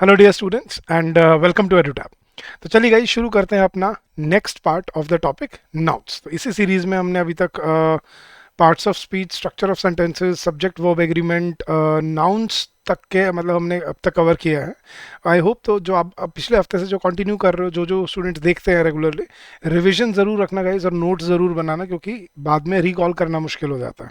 Hello dear students and welcome to Edutab. तो चलिए guys शुरू करते हैं अपना next part of the topic nouns. तो इसी सीरीज में हमने अभी तक parts of speech, structure of sentences, subject verb agreement, nouns तक के मतलब हमने अब तक कवर किया है। आई होप तो जो आप अब पिछले हफ्ते से जो कंटिन्यू कर रहे हो, जो जो स्टूडेंट्स देखते हैं रेगुलरली, रिवीजन ज़रूर रखना गाइस और नोट्स ज़रूर बनाना, क्योंकि बाद में रिकॉल करना मुश्किल हो जाता है।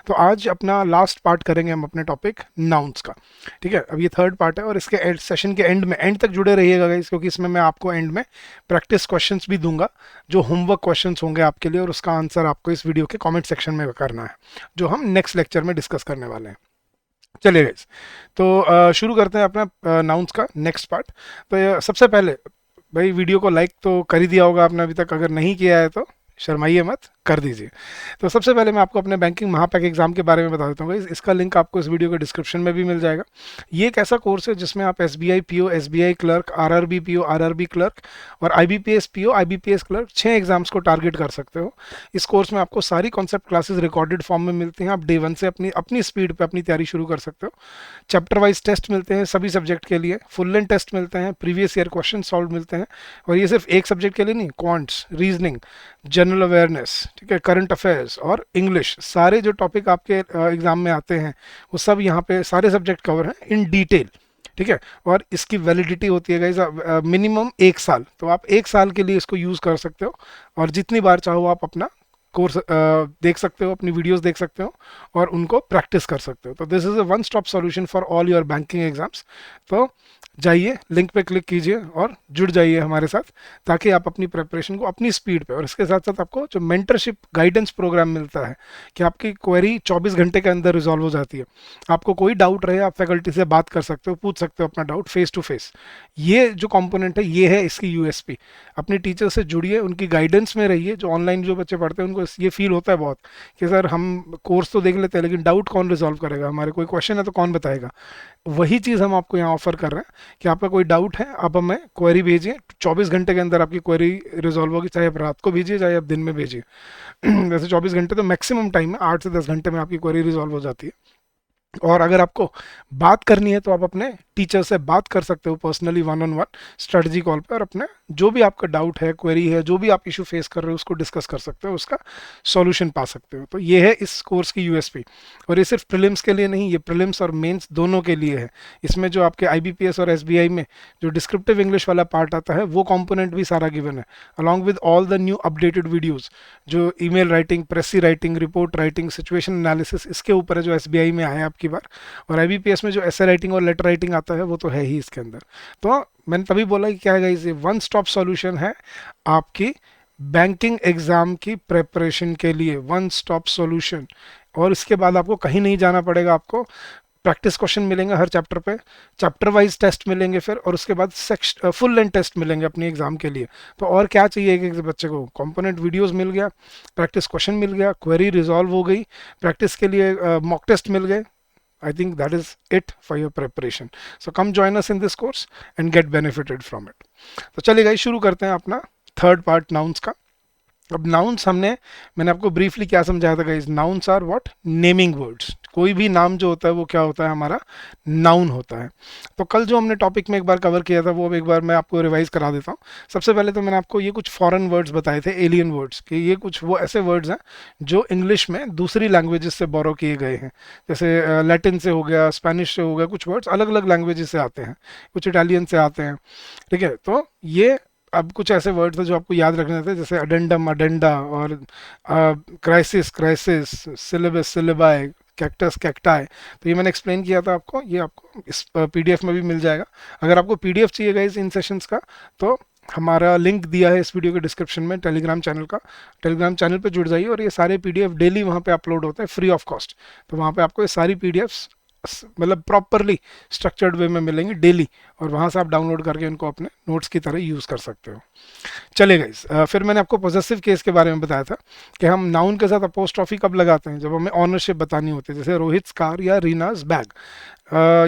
तो आज अपना लास्ट पार्ट करेंगे हम अपने टॉपिक नाउन्स का। ठीक है, अब ये थर्ड पार्ट है और इसके सेशन के एंड तक जुड़े रहिएगा गाइस, क्योंकि इसमें मैं आपको एंड में प्रैक्टिस क्वेश्चंस भी दूंगा, जो होमवर्क क्वेश्चंस होंगे आपके लिए, और उसका आंसर आपको इस वीडियो के कमेंट सेक्शन में करना है, जो हम नेक्स्ट लेक्चर में डिस्कस करने वाले हैं। चलिए गाइस, तो शुरू करते हैं अपना नाउन्स का नेक्स्ट पार्ट। तो सबसे पहले भाई वीडियो को लाइक तो कर ही दिया होगा आपने अभी तक, अगर नहीं किया है तो शर्माइए मत, कर दीजिए। तो सबसे पहले मैं आपको अपने बैंकिंग महापैक एग्जाम के बारे में बता देता हूँ। इसका लिंक आपको इस वीडियो के डिस्क्रिप्शन में भी मिल जाएगा। ये एक ऐसा कोर्स है जिसमें आप SBI PO, SBI clerk, RRB PO, RRB clerk और IBPS PO, IBPS clerk 6 exams को टारगेट कर सकते हो। इस कोर्स में आपको सारी कॉन्सेप्ट क्लासेस रिकॉर्डेड फॉर्म में मिलती हैं। आप डे 1 से अपनी अपनी स्पीड पे अपनी तैयारी शुरू कर सकते हो। चैप्टर वाइज टेस्ट मिलते हैं सभी सब्जेक्ट के लिए, फुल लेंथ टेस्ट मिलते हैं, प्रीवियस ईयर क्वेश्चन सॉल्व मिलते हैं। और ये सिर्फ एक सब्जेक्ट के लिए नहीं, क्वांट्स, रीजनिंग, जनरल अवेयरनेस, ठीक है, करंट अफेयर्स और इंग्लिश, सारे जो टॉपिक आपके एग्जाम में आते हैं वो सब यहाँ पे सारे सब्जेक्ट कवर हैं इन डिटेल। ठीक है, और इसकी वैलिडिटी होती है गाइस मिनिमम 1 साल। तो आप 1 साल के लिए इसको यूज़ कर सकते हो और जितनी बार चाहो आप अपना कोर्स देख सकते हो, अपनी वीडियोस देख सकते हो और उनको प्रैक्टिस कर सकते हो। तो this is a one stop solution for all your banking exams. तो जाइए, लिंक पे क्लिक कीजिए और जुड़ जाइए हमारे साथ, ताकि आप अपनी प्रिपरेशन को अपनी स्पीड पे, और इसके साथ साथ आपको जो मेंटरशिप गाइडेंस प्रोग्राम मिलता है कि आपकी क्वेरी 24 घंटे के अंदर रिजॉल्व हो जाती है। आपको कोई डाउट रहे आप फैकल्टी से बात कर सकते हो, पूछ सकते हो अपना डाउट फेस टू फेस। ये जो कंपोनेंट है ये है इसकी यूएसपी। अपने टीचर से जुड़िए, उनकी गाइडेंस में रहिए। जो ऑनलाइन जो बच्चे पढ़ते हैं उनको ये फील होता है बहुत कि सर हम कोर्स तो देख लेते हैं लेकिन डाउट कौन रिजॉल्व करेगा, हमारे कोई क्वेश्चन है तो कौन बताएगा। वही चीज़ हम आपको यहाँ ऑफर कर रहे हैं कि आपका कोई डाउट है आप हमें क्वेरी भेजिए, 24 घंटे के अंदर आपकी क्वेरी रिजॉल्व होगी। चाहे आप रात को भेजिए चाहे आप दिन में भेजिए। वैसे 24 घंटे तो मैक्सिमम टाइम है, 8 से 10 घंटे में आपकी क्वेरी रिजॉल्व हो जाती है। और अगर आपको बात करनी है तो आप अपने टीचर से बात कर सकते हो पर्सनली, 1-on-1 स्ट्रेटजी कॉल पे, और अपने जो भी आपका डाउट है, क्वेरी है, जो भी आप इशू फेस कर रहे हो उसको डिस्कस कर सकते हो, उसका सॉल्यूशन पा सकते हो। तो ये है इस कोर्स की यूएसपी। और ये सिर्फ प्रीलिम्स के लिए नहीं, ये प्रीलिम्स और मेंस दोनों के लिए है। इसमें जो आपके आईबीपीएस और एसबीआई में जो डिस्क्रिप्टिव इंग्लिश वाला पार्ट आता है वो कंपोनेंट भी सारा गिवन है, along with all the new updated videos, जो email writing, precis writing, report writing, situation analysis इसके ऊपर है, जो एसबीआई में आया आपकी बार। और आईबीपीएस में जो एसे राइटिंग और लेटर राइटिंग आता है वो तो है ही इसके अंदर। तो मैंने तभी बोला कि क्या है गाइस, ये वन स्टॉप सॉल्यूशन है आपकी बैंकिंग एग्जाम की प्रिपरेशन के लिए, वन स्टॉप सॉल्यूशन। और इसके बाद आपको कहीं नहीं जाना पड़ेगा। आपको प्रैक्टिस क्वेश्चन मिलेंगे हर चैप्टर पे, चैप्टर वाइज टेस्ट मिलेंगे फिर, और उसके बाद फुल लेंथ टेस्ट मिलेंगे अपनी एग्जाम के लिए। तो और क्या चाहिए एक बच्चे को, कंपोनेंट वीडियोस मिल गया, प्रैक्टिस क्वेश्चन मिल गया, क्वेरी रिजॉल्व हो गई, प्रैक्टिस के लिए मॉक टेस्ट मिल गए। I think that is it for your preparation. So come join us in this course and get benefited from it. तो चलिए गाइस शुरू करते हैं अपना थर्ड पार्ट नाउन्स का। अब नाउन्स मैंने आपको ब्रीफली क्या समझाया था guys, nouns are what, naming words. कोई भी नाम जो होता है वो क्या होता है, हमारा नाउन होता है। तो कल जो हमने टॉपिक में एक बार कवर किया था वो अब एक बार मैं आपको रिवाइज करा देता हूँ। सबसे पहले तो मैंने आपको ये कुछ फॉरेन वर्ड्स बताए थे, एलियन वर्ड्स, कि ये कुछ वो ऐसे वर्ड्स हैं जो इंग्लिश में दूसरी लैंग्वेजेस से बोरो किए गए हैं। जैसे लैटिन से हो गया, स्पेनिश से हो गया, कुछ वर्ड्स अलग अलग लैंग्वेजेस से आते हैं, कुछ इटालियन से आते हैं। ठीक है, तो ये अब कुछ ऐसे वर्ड्स हैं जो आपको याद रखने थे, जैसे अडेंडम, अडेंडा, और crisis, crisis, syllabus, syllabi, cactus, cacti. तो ये मैंने एक्सप्लेन किया था आपको, ये आपको इस पीडीएफ में भी मिल जाएगा। अगर आपको पीडीएफ चाहिए गाइस इन सेशंस का, तो हमारा लिंक दिया है इस वीडियो के डिस्क्रिप्शन में टेलीग्राम चैनल का। टेलीग्राम चैनल पे जुड़ जाइए और ये सारे पीडीएफ डेली वहाँ पे अपलोड होते हैं फ्री ऑफ कॉस्ट। तो वहाँ पे आपको ये सारी पीडीएफ्स मतलब प्रॉपरली स्ट्रक्चर्ड वे में मिलेंगे डेली, और वहाँ से आप डाउनलोड करके इनको अपने नोट्स की तरह यूज़ कर सकते हो। चलिए गाइस, फिर मैंने आपको पॉजेसिव केस के बारे में बताया था कि हम नाउन के साथ अपोस्ट्रॉफी कब लगाते हैं, जब हमें ऑनरशिप बतानी होती है, जैसे रोहित कार या रीनाज बैग।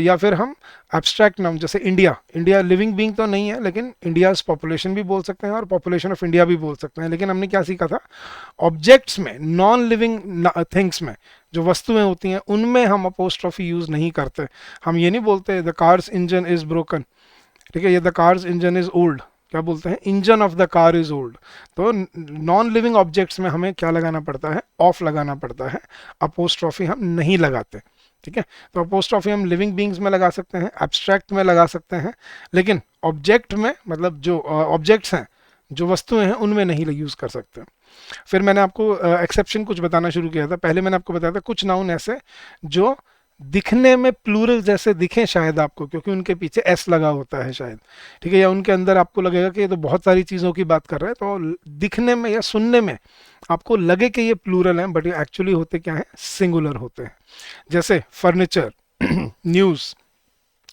या फिर हम एब्स्ट्रैक्ट नाउन, जैसे इंडिया, इंडिया लिविंग बीइंग तो नहीं है लेकिन इंडियाज पॉपुलेशन भी बोल सकते हैं और पॉपुलेशन ऑफ इंडिया भी बोल सकते हैं। लेकिन हमने क्या सीखा था, ऑब्जेक्ट्स में, नॉन लिविंग थिंग्स में, जो वस्तुएं होती हैं उनमें हम अपोस्ट्रॉफी यूज़ नहीं करते। हम ये नहीं बोलते the cars engine is broken, ठीक है, ये the cars engine is old, क्या बोलते हैं, engine of the car is old. तो नॉन लिविंग ऑब्जेक्ट्स में हमें क्या लगाना पड़ता है, ऑफ लगाना पड़ता है, अपोस्ट्रॉफी हम नहीं लगाते। ठीक है, तो अपोस्ट्रॉफी हम लिविंग बींग्स में लगा सकते हैं, एब्स्ट्रैक्ट में लगा सकते हैं, लेकिन ऑब्जेक्ट में, मतलब जो ऑब्जेक्ट्स हैं, जो वस्तुएं हैं, उनमें नहीं यूज कर सकते। फिर मैंने आपको एक्सेप्शन कुछ बताना शुरू किया था। पहले मैंने आपको बताया था कुछ नाउन ऐसे जो दिखने में प्लूरल जैसे दिखें शायद आपको, क्योंकि उनके पीछे एस लगा होता है शायद, ठीक है, या उनके अंदर आपको लगेगा कि ये तो बहुत सारी चीज़ों की बात कर रहा है, तो दिखने में या सुनने में आपको लगे कि ये प्लूरल हैं, बट ये एक्चुअली होते क्या हैं, सिंगुलर होते हैं। जैसे furniture, news,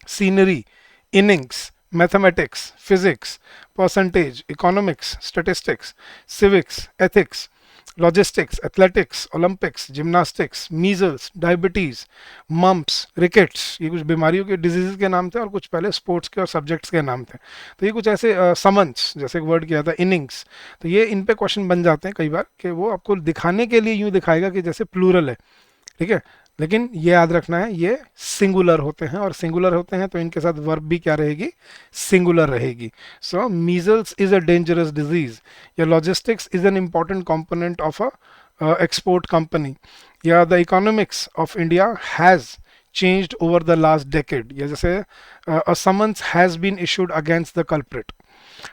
scenery, innings, mathematics, physics, percentage, economics, statistics, civics, ethics, logistics, athletics, Olympics, gymnastics, measles, diabetes, mumps, rickets, ये कुछ बीमारियों के, डिजीज के नाम थे, और कुछ पहले स्पोर्ट्स के और सब्जेक्ट्स के नाम थे। तो ये कुछ ऐसे समन्स, जैसे एक वर्ड किया था इनिंग्स, तो ये इन पे क्वेश्चन बन जाते हैं कई बार कि वो आपको दिखाने के लिए यूं दिखाएगा कि जैसे प्लूरल है, ठीक है, लेकिन ये याद रखना है ये सिंगुलर होते हैं, और सिंगुलर होते हैं तो इनके साथ वर्ब भी क्या रहेगी, सिंगुलर रहेगी। So measles is a dangerous disease, या logistics is an important component of a export company, या the economics of India has changed over the last decade, या जैसे a summons has been issued against the culprit।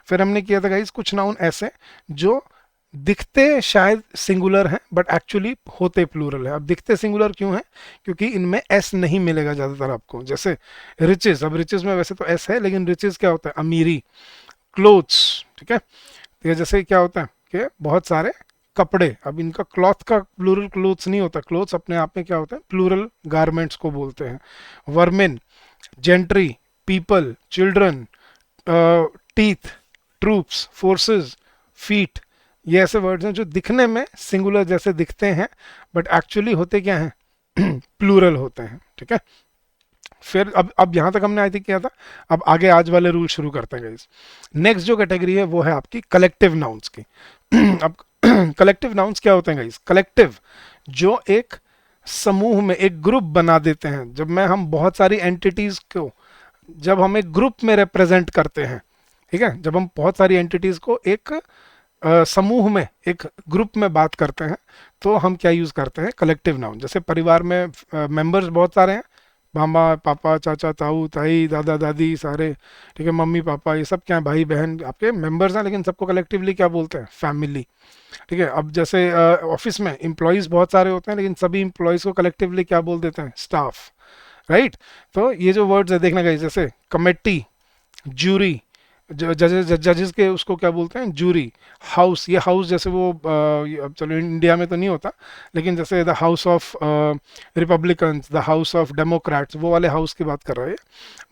फिर हमने किया था guys कुछ noun ऐसे जो दिखते शायद सिंगुलर हैं बट एक्चुअली होते प्लूरल है। अब दिखते सिंगुलर क्यों है, क्योंकि इनमें एस नहीं मिलेगा ज़्यादातर आपको। जैसे रिचेस, अब रिचेस में वैसे तो एस है, लेकिन रिचेस क्या होता है, अमीरी। क्लोथ्स, ठीक है, तो ये जैसे क्या होता है कि बहुत सारे कपड़े, अब इनका क्लॉथ का प्लूरल क्लोथ्स नहीं होता, क्लोथ्स अपने आप में क्या होता है, प्लूरल गारमेंट्स को बोलते हैं। Vermin, gentry, people, children, teeth, troops, forces, feet, ये ऐसे वर्ड्स हैं जो दिखने में सिंगुलर जैसे दिखते हैं बट एक्चुअली होते क्या हैं, प्लूरल होते हैं। ठीक है, फिर अब यहां तक हमने आई थिंक किया था। अब आगे आज वाले रूल शुरू करते हैं गाइस। नेक्स्ट जो कैटेगरी है वो है आपकी कलेक्टिव नाउन्स की। अब कलेक्टिव नाउन्स क्या होते हैं गाइस, कलेक्टिव जो एक समूह में एक ग्रुप बना देते हैं। जब मैं हम बहुत सारी एंटिटीज को, जब हम एक ग्रुप में रिप्रेजेंट करते हैं, ठीक है, जब हम बहुत सारी एंटिटीज को एक समूह में, एक ग्रुप में बात करते हैं, तो हम क्या यूज करते हैं, कलेक्टिव नाउन। जैसे परिवार में मेंबर्स बहुत सारे हैं, मामा पापा चाचा ताऊ ताई दादा दादी सारे, ठीक है, मम्मी पापा, ये सब क्या है, भाई बहन आपके मेंबर्स हैं, लेकिन सबको कलेक्टिवली क्या बोलते हैं, फैमिली। ठीक है, अब जैसे ऑफिस में एम्प्लॉयज़ बहुत सारे होते हैं, लेकिन सभी एम्प्लॉयज़ को कलेक्टिवली क्या बोल देते हैं, स्टाफ। राइट, तो ये जो वर्ड्स है देखना गाइस, जैसे कमेटी, जूरी, जजेस के उसको क्या बोलते हैं, जूरी। हाउस, ये हाउस जैसे वो अब चलो इंडिया में तो नहीं होता, लेकिन जैसे the house of Republicans, the house of Democrats, वो वाले हाउस की बात कर रहा है।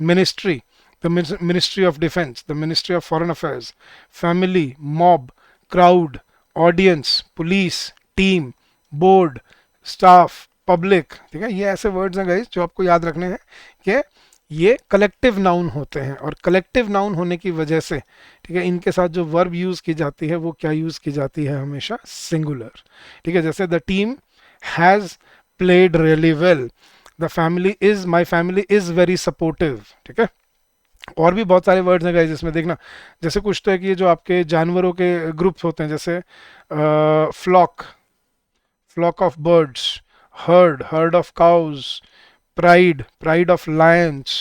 Ministry, the ministry of defence, the ministry of foreign affairs. Family, mob, crowd, audience, police, team, board, staff, public. ठीक है, ये ऐसे वर्ड्स हैं गाइस जो आपको याद रखने हैं कि ये कलेक्टिव नाउन होते हैं, और कलेक्टिव नाउन होने की वजह से, ठीक है, इनके साथ जो वर्ब यूज की जाती है वो क्या यूज की जाती है, हमेशा सिंगुलर। ठीक है, जैसे the team has played really well, the family is, my family is very supportive. ठीक है, और भी बहुत सारे वर्ड्स हैं गाइस जिसमें देखना, जैसे कुछ तो है कि ये जो आपके जानवरों के ग्रुप्स होते हैं, जैसे flock, flock of birds, herd, herd of cows, pride, pride of lions.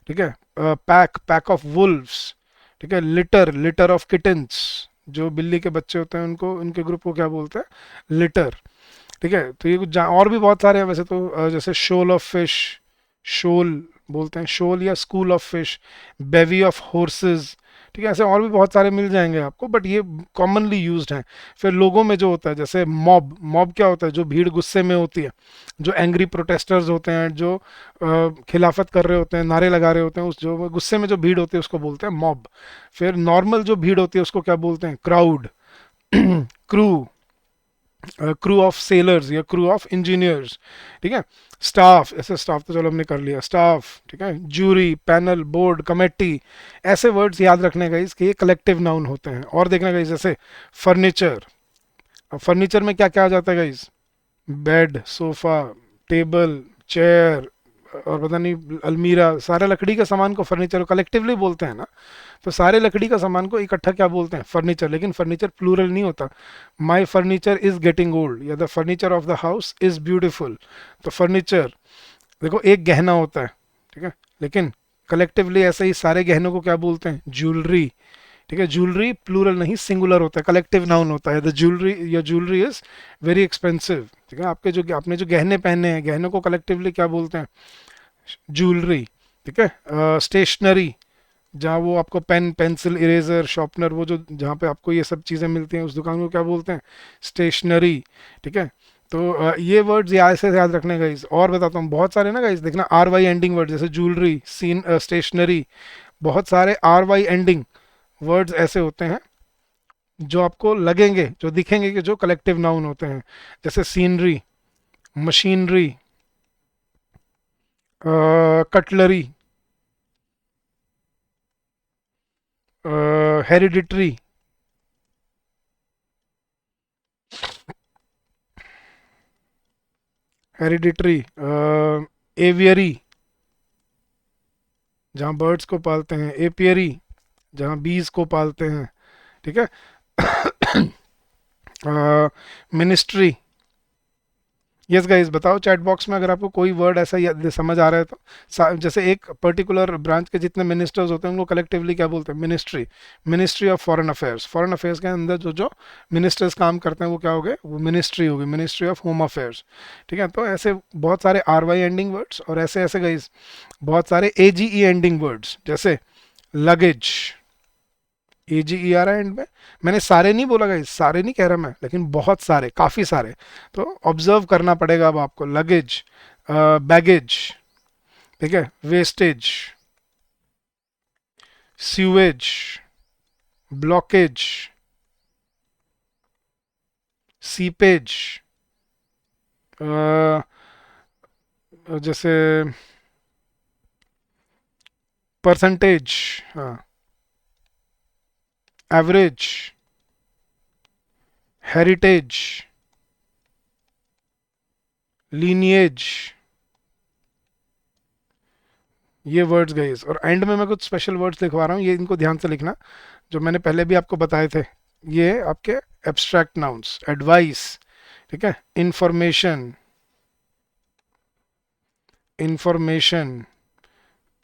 ठीक है, पैक, पैक ऑफ वुल्व्स। ठीक है, लिटर, लिटर ऑफ किटन्स, जो बिल्ली के बच्चे होते हैं उनको, उनके ग्रुप को क्या बोलते हैं, लिटर। ठीक है, तो ये कुछ और भी बहुत सारे हैं वैसे तो, जैसे शोल ऑफ फिश, शोल बोलते हैं, शोल, या school of fish, bevy of horses. ठीक है, ऐसे और भी बहुत सारे मिल जाएंगे आपको, बट ये कॉमनली यूज्ड हैं। फिर लोगों में जो होता है, जैसे मॉब, मॉब क्या होता है, जो भीड़ गुस्से में होती है, जो एंग्री प्रोटेस्टर्स होते हैं, जो खिलाफत कर रहे होते हैं, नारे लगा रहे होते हैं, उस जो गुस्से में जो भीड़ होती है उसको बोलते हैं मॉब। फिर नॉर्मल जो भीड़ होती है उसको क्या बोलते हैं, crowd. Crew, crew of sellers या क्रू ऑफ इंजीनियर्स। ठीक है, स्टाफ, ऐसे स्टाफ तो चलो हमने कर लिया, स्टाफ। ठीक है, जूरी, पैनल, बोर्ड, कमेटी, ऐसे वर्ड्स याद रखने का इसके, ये कलेक्टिव नाउन होते हैं। और देखने का जैसे फर्नीचर, अब फर्नीचर में क्या क्या आ जाता है guys, bed, sofa, table, chair, और पता नहीं अलमीरा, सारे लकड़ी का सामान को फर्नीचर कलेक्टिवली बोलते हैं ना। तो सारे लकड़ी का सामान को इकट्ठा क्या बोलते हैं? फर्नीचर। लेकिन फर्नीचर प्लूरल नहीं होता। माई फर्नीचर इज गेटिंग ओल्ड या the furniture of the house is beautiful. तो फर्नीचर देखो एक गहना होता है, ठीक है, लेकिन कलेक्टिवली ऐसे ही सारे गहनों को क्या बोलते हैं? ज्वेलरी। ठीक है, ज्वेलरी प्लूरल नहीं सिंगुलर होता है, कलेक्टिव नाउन होता है। द ज्वेलरी, या ज्वेलरी इज वेरी एक्सपेंसिव। ठीक है, आपके जो आपने जो गहने पहने हैं, गहनों को कलेक्टिवली क्या बोलते हैं? ज्वेलरी। ठीक है, स्टेशनरी, जहाँ वो आपको पेन पेंसिल इरेजर शॉर्पनर, वो जो जहाँ पे आपको ये सब चीज़ें मिलती हैं उस दुकान को क्या बोलते हैं? स्टेशनरी। ठीक है, तो ये वर्ड्स याद से याद रखने गाइस। और बताता हूँ बहुत सारे ना गाइस, देखना आर वाई एंडिंग वर्ड, जैसे ज्वेलरी, सीन, स्टेशनरी, बहुत सारे आर वाई एंडिंग वर्ड्स ऐसे होते हैं जो आपको लगेंगे, जो दिखेंगे कि जो कलेक्टिव नाउन होते हैं। जैसे scenery, machinery, cutlery, hereditary, hereditary, aviary जहाँ बर्ड्स को पालते हैं, एपियरी जहाँ बीज को पालते हैं। ठीक है, मिनिस्ट्री। यस गाइस, बताओ चैट बॉक्स में अगर आपको कोई वर्ड ऐसा समझ आ रहा है तो। जैसे एक पर्टिकुलर ब्रांच के जितने मिनिस्टर्स होते हैं उनको कलेक्टिवली क्या बोलते हैं? Ministry. Ministry of foreign affairs, foreign affairs के अंदर जो जो मिनिस्टर्स काम करते हैं वो क्या हो गए? वो मिनिस्ट्री होगी, मिनिस्ट्री ऑफ होम अफेयर्स। ठीक है, तो ऐसे बहुत सारे आर वाई एंडिंग वर्ड्स, और ऐसे ऐसे गाइस बहुत सारे ए जी ई एंडिंग वर्ड्स, जैसे लगेज, ए जी ई आ रहा है एंड में। मैंने सारे नहीं बोला गाइस, सारे नहीं कह रहा मैं, लेकिन बहुत सारे, काफ़ी सारे। तो ऑब्जर्व करना पड़ेगा अब आपको। लगेज, बैगेज, ठीक है, वेस्टेज, सीवेज, ब्लॉकेज, सीपेज, जैसे परसेंटेज, हाँ, एवरेज, हेरिटेज, लीनिएज, ये वर्ड्स गए। और एंड में मैं कुछ स्पेशल वर्ड्स लिखवा रहा हूँ, ये इनको ध्यान से लिखना, जो मैंने पहले भी आपको बताए थे। ये आपके एब्स्ट्रैक्ट नाउन्स, एडवाइस, ठीक है, इंफॉर्मेशन, इंफॉर्मेशन,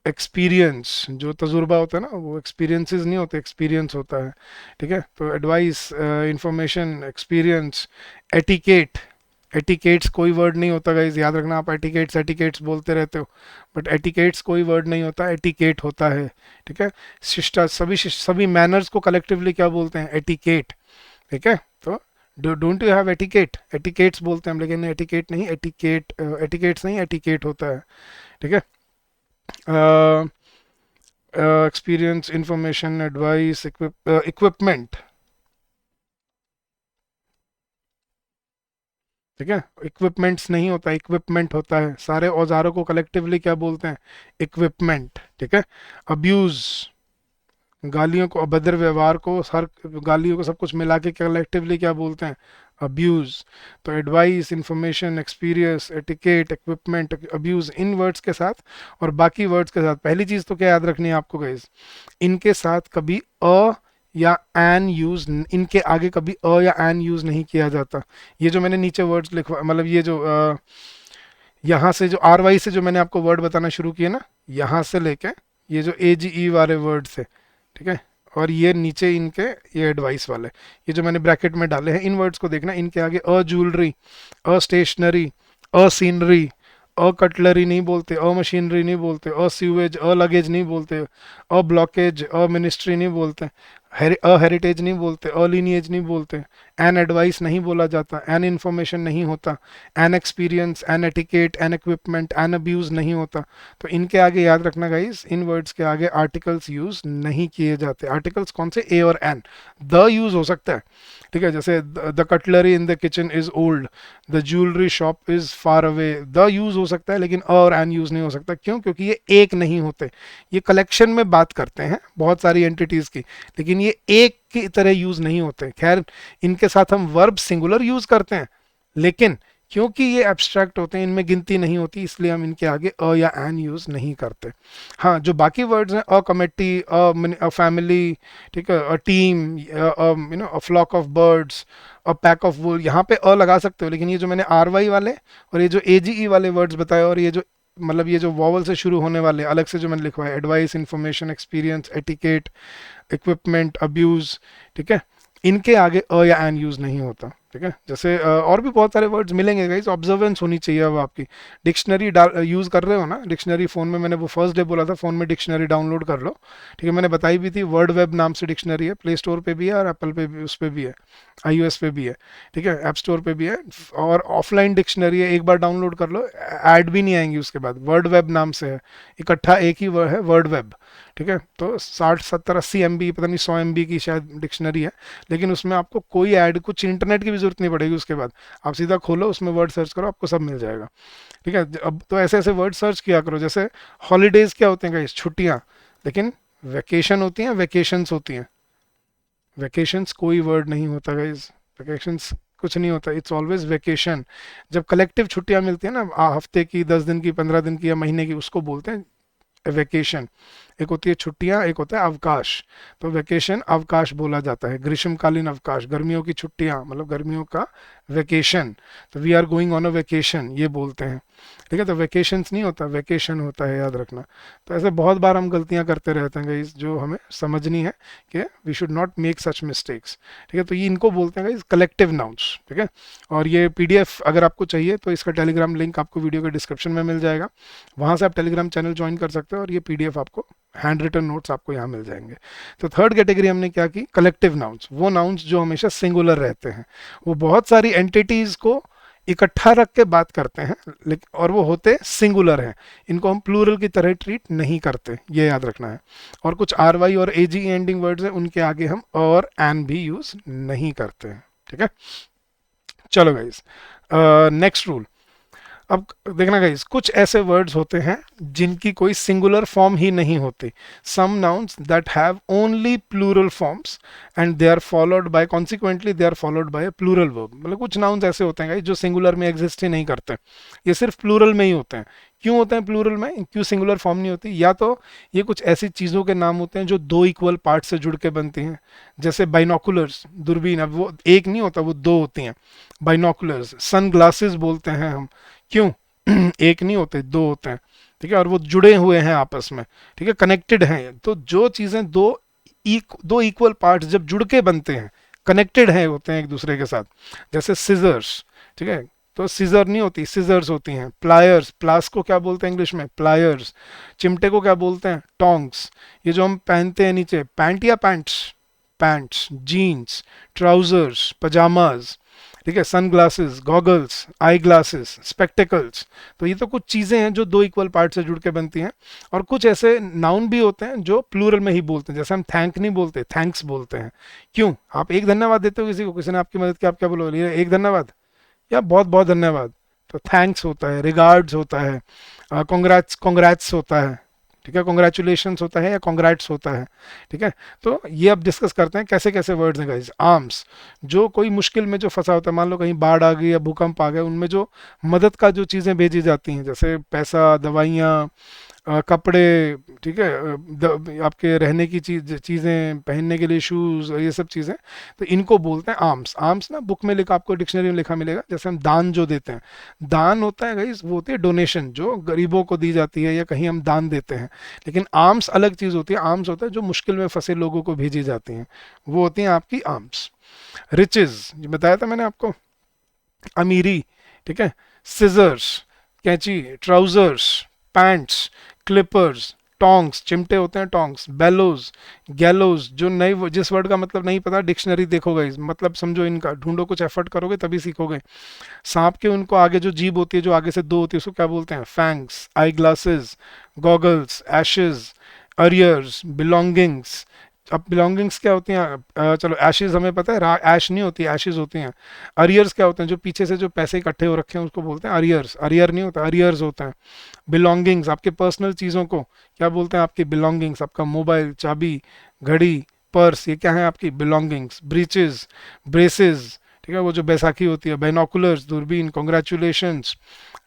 एक्सपीरियंस, जो तजुर्बा होता है ना वो एक्सपीरियंसेस नहीं होते, एक्सपीरियंस होता है। ठीक है, तो advice, information, experience, etiquette. Etiquettes कोई वर्ड नहीं होता गाइज, याद रखना। आप एटिकेट्स एटिकेट्स बोलते रहते हो, बट एटिकेट्स कोई वर्ड नहीं होता, एटिकेट होता है। ठीक है, शिष्टा, सभी मैनर्स को कलेक्टिवली क्या बोलते हैं? एटिकेट। ठीक है, तो don't you have etiquette? Etiquettes बोलते हैं हम, लेकिन एटिकेट नहीं, एटिकेट, एटिकेट्स नहीं, एटिकेट होता है। ठीक है, एक्सपीरियंस, इंफॉर्मेशन, एडवाइस, इक्विपमेंट। ठीक है, इक्विपमेंट्स नहीं होता, इक्विपमेंट होता है। सारे औजारों को कलेक्टिवली क्या बोलते हैं? इक्विपमेंट। ठीक है, अब्यूज, गालियों को, अभद्र व्यवहार को, हर गालियों को सब कुछ मिला के कलेक्टिवली क्या बोलते हैं? अब्यूज। तो advice, information, experience, etiquette, equipment, abuse, इन वर्ड्स के साथ और बाकी वर्ड्स के साथ पहली चीज तो क्या याद रखनी है आपको गाइस? इनके साथ कभी अ या एन यूज, इनके आगे कभी अ या एन यूज नहीं किया जाता। ये जो मैंने नीचे वर्ड्स लिखवा, मतलब ये जो यहाँ से जो आर वाई से जो मैंने आपको वर्ड बताना शुरू किए ना, यहाँ से लेके ये जो ए जी ई वाले वर्ड्स है, ठीक है, और ये नीचे इनके ये एडवाइस वाले, ये जो मैंने ब्रैकेट में डाले हैं, इन वर्ड्स को देखना। इनके आगे अ ज्वेलरी, अ स्टेशनरी, अ सीनरी, अ कटलरी नहीं बोलते, अ मशीनरी नहीं बोलते, अ सीवेज, अ लगेज नहीं बोलते, अ ब्लॉकेज, अ मिनिस्ट्री नहीं बोलते, अ हेरिटेज नहीं बोलते, अ लीनिएज नहीं बोलते, एन एडवाइस नहीं बोला जाता, एन इन्फॉर्मेशन नहीं होता, an experience, an etiquette, an equipment, an abuse नहीं होता। तो इनके आगे याद रखना गाइस, इन वर्ड्स के आगे आर्टिकल्स यूज नहीं किए जाते। आर्टिकल्स कौन से? ए और एन। द यूज हो सकता है, ठीक है, जैसे the cutlery in the kitchen is old, the jewellery shop is far away. The use हो सकता है, लेकिन अ और एन यूज नहीं हो सकता। क्यों? क्योंकि ये एक नहीं होते, ये कलेक्शन में बात करते हैं बहुत सारी एंटिटीज की, लेकिन ये एक की तरह यूज नहीं होते। खैर, इनके साथ हम वर्ब सिंगुलर यूज करते हैं, लेकिन क्योंकि ये एब्स्ट्रैक्ट होते हैं, इनमें गिनती नहीं होती, इसलिए हम इनके आगे अ या एन यूज़ नहीं करते। हाँ, जो बाकी वर्ड्स हैं, अ कमेटी, अ फैमिली, ठीक है, a team, a flock of birds, a pack of wool, यहाँ पे अ लगा सकते हो, लेकिन ये जो मैंने आर वाई वाले और ये जो ए जी ई वाले वर्ड्स बताए, और ये जो मतलब ये जो वॉवल से शुरू होने वाले अलग से जो मैंने लिखवा है, advice, information, experience, etiquette, equipment, abuse, ठीक है, इनके आगे अ या एन यूज नहीं होता। ठीक है, जैसे और भी बहुत सारे वर्ड्स मिलेंगे गाइस, ऑब्जर्वेंस होनी चाहिए। अब आपकी डिक्शनरी यूज कर रहे हो ना, डिक्शनरी फोन में, मैंने वो फर्स्ट डे बोला था फोन में डिक्शनरी डाउनलोड कर लो। ठीक है, मैंने बताई भी थी, वर्ड वेब नाम से डिक्शनरी है, प्ले स्टोर पे भी है और एप्पल पे भी, उस पे भी है, iOS पे भी है, ठीक है, ऐप स्टोर पे भी है, और ऑफलाइन डिक्शनरी है, एक बार डाउनलोड कर लो, ऐड भी नहीं आएंगी उसके बाद। वर्ड वेब नाम से है, इकट्ठा एक ही वर्ड है, वर्ड वेब। ठीक है, तो 60 70 80 MB, पता नहीं 100 MB की शायद डिक्शनरी है, लेकिन उसमें आपको कोई ऐड, कुछ इंटरनेट की भी जरूरत नहीं पड़ेगी। उसके बाद आप सीधा खोलो, उसमें वर्ड सर्च करो, आपको सब मिल जाएगा। ठीक है, अब तो ऐसे ऐसे वर्ड सर्च किया करो, जैसे हॉलीडेज क्या होते हैं गाइस, छुट्टियां, लेकिन वेकेशन होती हैं, वेकेशंस होती हैं। वेकेशंस कोई वर्ड नहीं होता गाइस, वेकेशंस कुछ नहीं होता, इट्स ऑलवेज वेकेशन। जब कलेक्टिव छुट्टियां मिलती है ना, हफ्ते की, 10 दिन की, 15 दिन की या महीने की, उसको बोलते हैं वेकेशन। एक होती है छुट्टियां, एक होता है अवकाश। तो वेकेशन अवकाश बोला जाता है, ग्रीष्मकालीन अवकाश, गर्मियों की छुट्टियां मतलब गर्मियों का वेकेशन। तो we are going on a vacation, ये बोलते हैं। ठीक है, तो वेकेशंस नहीं होता, वेकेशन होता है, याद रखना। तो ऐसे बहुत बार हम गलतियां करते रहते हैं गाइस, जो हमें समझनी है कि we should not make such mistakes. ठीक है, तो ये इनको बोलते हैं गाइस कलेक्टिव नाउन्स। ठीक है, और ये पीडीएफ अगर आपको चाहिए तो इसका टेलीग्राम लिंक आपको वीडियो के डिस्क्रिप्शन में मिल जाएगा, वहाँ से आप टेलीग्राम चैनल ज्वाइन कर सकते हो, और ये पीडीएफ आपको, हैंड रिटन नोट्स आपको यहाँ मिल जाएंगे। तो थर्ड कैटेगरी हमने क्या की, कलेक्टिव नाउन्स, वो नाउन्स जो हमेशा सिंगुलर रहते हैं, वो बहुत सारी एंटिटीज को इकट्ठा रख के बात करते हैं, लेकिन और वो होते सिंगुलर हैं, इनको हम प्लूरल की तरह ट्रीट नहीं करते, ये याद रखना है। और कुछ आर वाई और ए जी एंडिंग वर्ड्स हैं, उनके आगे हम और एन भी यूज नहीं करते हैं। ठीक है, चलो गाइस, नेक्स्ट रूल। अब देखना गाइस, कुछ ऐसे वर्ड्स होते हैं जिनकी कोई सिंगुलर फॉर्म ही नहीं होती, some nouns that have only plural forms and they are followed by, consequently they are followed by a plural verb. मतलब कुछ नाउन्स ऐसे होते हैं गाइस जो सिंगुलर में एग्जिस्ट ही नहीं करते, ये सिर्फ प्लूरल में ही होते हैं। क्यों होते हैं प्लूरल में, क्यों सिंगुलर फॉर्म नहीं होती? या तो ये कुछ ऐसी चीज़ों के नाम होते हैं जो दो इक्वल पार्ट से जुड़ के बनती हैं, जैसे बाइनोकुलर्स, दूरबीन, अब वो एक नहीं होता, वो दो होती हैं बाइनोकुलर्स। सन ग्लासेस बोलते हैं हम, क्यों? एक नहीं होते, दो होते हैं। ठीक है, और वो जुड़े हुए हैं आपस में, ठीक है, कनेक्टेड हैं। तो जो चीज़ें दो इक्वल पार्ट्स जब जुड़ के बनते हैं, कनेक्टेड हैं, होते हैं एक दूसरे के साथ, जैसे सिजर्स। ठीक है, तो सीजर नहीं होती, सिजर्स होती हैं। प्लायर्स, प्लास को क्या बोलते हैं इंग्लिश में? प्लायर्स। चिमटे को क्या बोलते हैं? टोंग्स। ये जो हम पहनते हैं नीचे, पैंट या pants, pants, jeans, trousers, pyjamas. ठीक है, sunglasses, goggles, eye glasses, spectacles. तो ये तो कुछ चीज़ें हैं जो दो इक्वल पार्ट से जुड़ के बनती हैं। और कुछ ऐसे नाउन भी होते हैं जो प्लूरल में ही बोलते हैं, जैसे हम थैंक नहीं बोलते, थैंक्स बोलते हैं। क्यों? आप एक धन्यवाद देते हो किसी को, किसी ने आपकी मदद की, आप क्या बोलोगे? एक धन्यवाद या बहुत बहुत धन्यवाद? तो थैंक्स होता है, रिगार्ड्स होता है, कॉन्ग्रेट्स, कॉन्ग्रेट्स होता है। ठीक है, कॉन्ग्रेचुलेशंस होता है या कॉन्ग्रेट्स होता है। ठीक है, तो ये अब डिस्कस करते हैं कैसे कैसे वर्ड्स हैं गाइस। आर्म्स, जो कोई मुश्किल में जो फंसा होता है, मान लो कहीं बाढ़ आ गई या भूकंप आ गया, उनमें जो मदद का जो चीज़ें भेजी जाती हैं, जैसे पैसा, दवाइयाँ, कपड़े, ठीक है, आपके रहने की चीज़ें, पहनने के लिए शूज़, और ये सब चीज़ें, तो इनको बोलते हैं आर्म्स। आर्म्स ना बुक में लिखा, आपको डिक्शनरी में लिखा मिलेगा। जैसे हम दान जो देते हैं, दान होता है गाइस, वो होती है डोनेशन, जो गरीबों को दी जाती है या कहीं हम दान देते हैं। लेकिन आर्म्स अलग चीज़ होती है। आर्म्स होता है जो मुश्किल में फंसे लोगों को भेजी जाती हैं, वो होती हैं आपकी आर्म्स। रिचेज, जो बताया था मैंने आपको, अमीरी। ठीक है, सिजर्स, कैंची, ट्राउजर्स, पैंट्स, क्लिपर्स, टोंग्स, चिमटे होते हैं टोंग्स, बेलोज, गैलोज, जो नई, जिस वर्ड का मतलब नहीं पता, डिक्शनरी देखोगे, मतलब समझो इनका, ढूंढो, कुछ एफर्ट करोगे तभी सीखोगे। सांप के उनको आगे जो जीभ होती है, जो आगे से दो होती है, उसको क्या बोलते हैं? Fangs. Eye glasses, goggles, Ashes, arrears, belongings. अब बिलोंगिंग्स क्या होती हैं? चलो, एशेज हमें पता है, ऐश नहीं होती, एशेज होती हैं। अरियर्स क्या होते हैं? जो पीछे से जो पैसे इकट्ठे हो रखे हैं, उसको बोलते हैं अरियर्स। अरियर नहीं होता, अरियर्स होता है। बिलोंगिंग्स, आपके पर्सनल चीज़ों को क्या बोलते हैं? आपकी बिलोंगिंग्स। आपका मोबाइल, चाबी, घड़ी, पर्स, ये क्या है? आपकी बिलोंगिंग्स। ब्रीचेस, ब्रेसेस, ठीक है, वो जो बैसाखी होती है, बाइनोकुलर्स दूरबीन, कॉन्ग्रेचुलेशंस,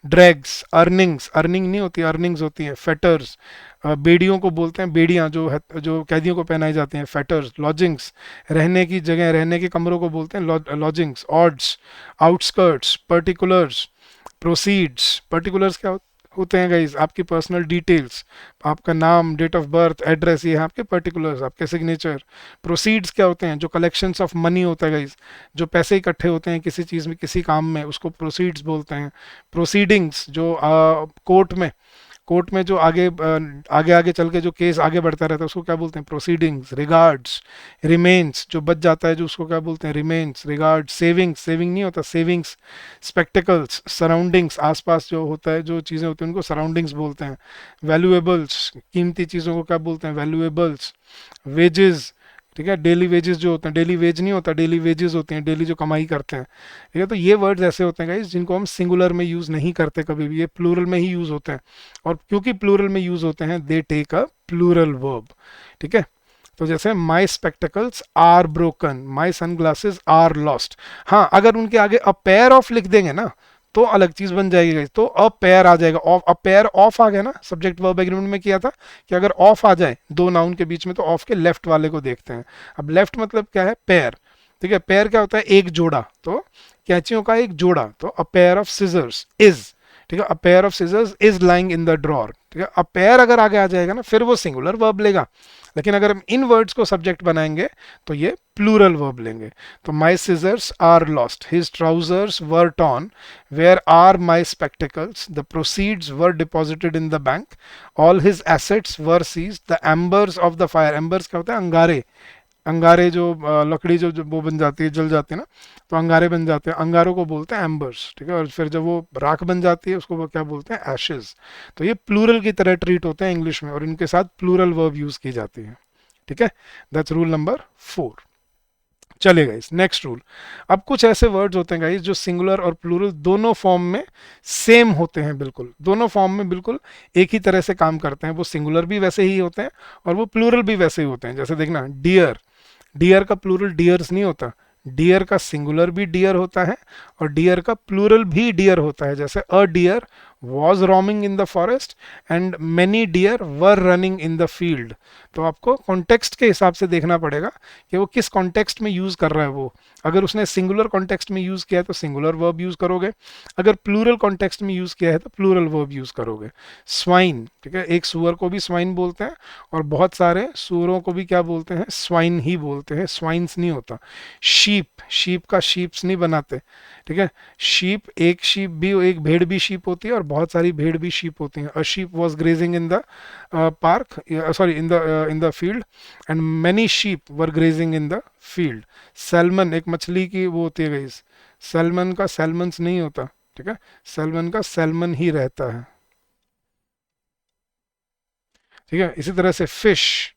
ड्रैग्स, अर्निंग्स, अर्निंग नहीं होती, अर्निंग्स होती हैं, फेटर्स, बेड़ियों को बोलते हैं, बेड़ियां जो जो कैदियों को पहनाई जाती हैं, फेटर्स, लॉजिंग्स, रहने की जगह, रहने के कमरों को बोलते हैं lodgings, odds, outskirts, particulars, proceeds, particulars क्या होते हैं गाइज, आपकी पर्सनल डिटेल्स, आपका नाम, डेट ऑफ बर्थ, एड्रेस, ये हैं आपके पर्टिकुलर्स, आपके सिग्नेचर। प्रोसीड्स क्या होते हैं, जो कलेक्शंस ऑफ मनी होता है गाइज, जो पैसे इकट्ठे होते हैं किसी चीज़ में, किसी काम में, उसको प्रोसीड्स बोलते हैं। प्रोसीडिंग्स जो कोर्ट में जो आगे आगे चल के जो केस आगे बढ़ता रहता है उसको क्या बोलते हैं, प्रोसीडिंग्स। रिगार्ड्स, रिमेन्स, जो बच जाता है जो उसको क्या बोलते हैं, रिमेन्स। रिगार्ड्स, सेविंग्स, सेविंग नहीं होता, सेविंग्स। स्पेक्टिकल्स, सराउंडिंग्स, आसपास जो होता है जो चीज़ें होती हैं उनको सराउंडिंग्स बोलते हैं। वैल्यूएबल्स, कीमती चीज़ों को क्या बोलते हैं, वैल्यूएबल्स। वेजेस, ठीक है, डेली वेजेस जो होते हैं, डेली वेज नहीं होता, डेली वेजेस होते हैं, डेली जो कमाई करते हैं। ठीक है, तो ये वर्ड्स ऐसे होते हैं गाइस जिनको हम सिंगुलर में यूज़ नहीं करते कभी भी, ये प्लूरल में ही यूज़ होते हैं। और क्योंकि प्लूरल में यूज़ होते हैं, they take a plural verb. ठीक है, तो जैसे my spectacles are broken, my sunglasses are lost. हाँ, अगर उनके आगे अ पेयर ऑफ लिख देंगे ना तो अलग चीज बन जाएगी guys। तो अ पेयर आ जाएगा, ऑफ, अ पेयर ऑफ आ गया ना, सब्जेक्ट वर्ब एग्रीमेंट में किया था कि अगर ऑफ आ जाए दो नाउन के बीच में तो ऑफ के लेफ्ट वाले को देखते हैं। अब लेफ्ट मतलब क्या है, पेयर। ठीक है, पेयर क्या होता है, एक जोड़ा, तो कैंचियों का एक जोड़ा, तो a pair of scissors is. ठीक है, a pair of scissors is lying in the drawer. ठीक है, अ पेयर अगर आगे आ जाएगा ना फिर वो सिंगुलर वर्ब लेगा, लेकिन अगर हम इन वर्ड्स को सब्जेक्ट बनाएंगे तो ये प्लूरल वर्ब लेंगे। तो my scissors are lost, his trousers were torn, where are my spectacles, the proceeds were deposited in the bank, all his assets were seized, the embers of the fire. Embers क्या होता है, अंगारे। अंगारे जो लकड़ी जो वो बन जाती है, जल जाती है ना, तो अंगारे बन जाते हैं, अंगारों को बोलते हैं एम्बर्स। ठीक है, और फिर जब वो राख बन जाती है उसको वो क्या बोलते हैं, एशेज। तो ये प्लूरल की तरह ट्रीट होते हैं इंग्लिश में और इनके साथ प्लूरल वर्ब यूज की जाती है। ठीक है, दैट्स रूल नंबर 4। चलिए गाइस, नेक्स्ट रूल। अब कुछ ऐसे वर्ड्स होते हैं गाइस जो सिंगुलर और प्लूरल दोनों फॉर्म में सेम होते हैं, बिल्कुल दोनों फॉर्म में बिल्कुल एक ही तरह से काम करते हैं। वो सिंगुलर भी वैसे ही होते हैं और वो प्लूरल भी वैसे ही होते हैं। जैसे देखना, डियर, डियर का प्लूरल डियर्स नहीं होता, डियर का सिंगुलर भी डियर होता है और डियर का प्लूरल भी डियर होता है। जैसे a deer was roaming in the forest and many deer were running in the field. तो आपको कॉन्टेक्स्ट के हिसाब से देखना पड़ेगा कि वो किस कॉन्टेक्स्ट में यूज कर रहा है। वो अगर उसने सिंगुलर कॉन्टेक्स्ट में यूज किया है तो सिंगुलर वर्ब यूज करोगे, अगर प्लूरल कॉन्टेक्स्ट में यूज किया है तो प्लूरल वर्ब यूज करोगे। स्वाइन, ठीक है, एक सुअर को भी स्वाइन बोलते हैं और बहुत सारे सुअरों को भी क्या बोलते हैं, स्वाइन ही बोलते हैं, स्वाइन्स नहीं होता। शीप, शीप का शीप्स नहीं बनाते। ठीक है, शीप, एक शीप भी, एक भेड़ भी शीप होती है और बहुत सारी भेड़ भी शीप होती हैं। A sheep was grazing in the park, sorry in the field, and many sheep were grazing in the field. Salmon, एक मछली की वो होती है गाइस, सैल्मन का सैल्मन्स नहीं होता। ठीक है, सैल्मन का सैल्मन ही रहता है। ठीक है, इसी तरह से फिश,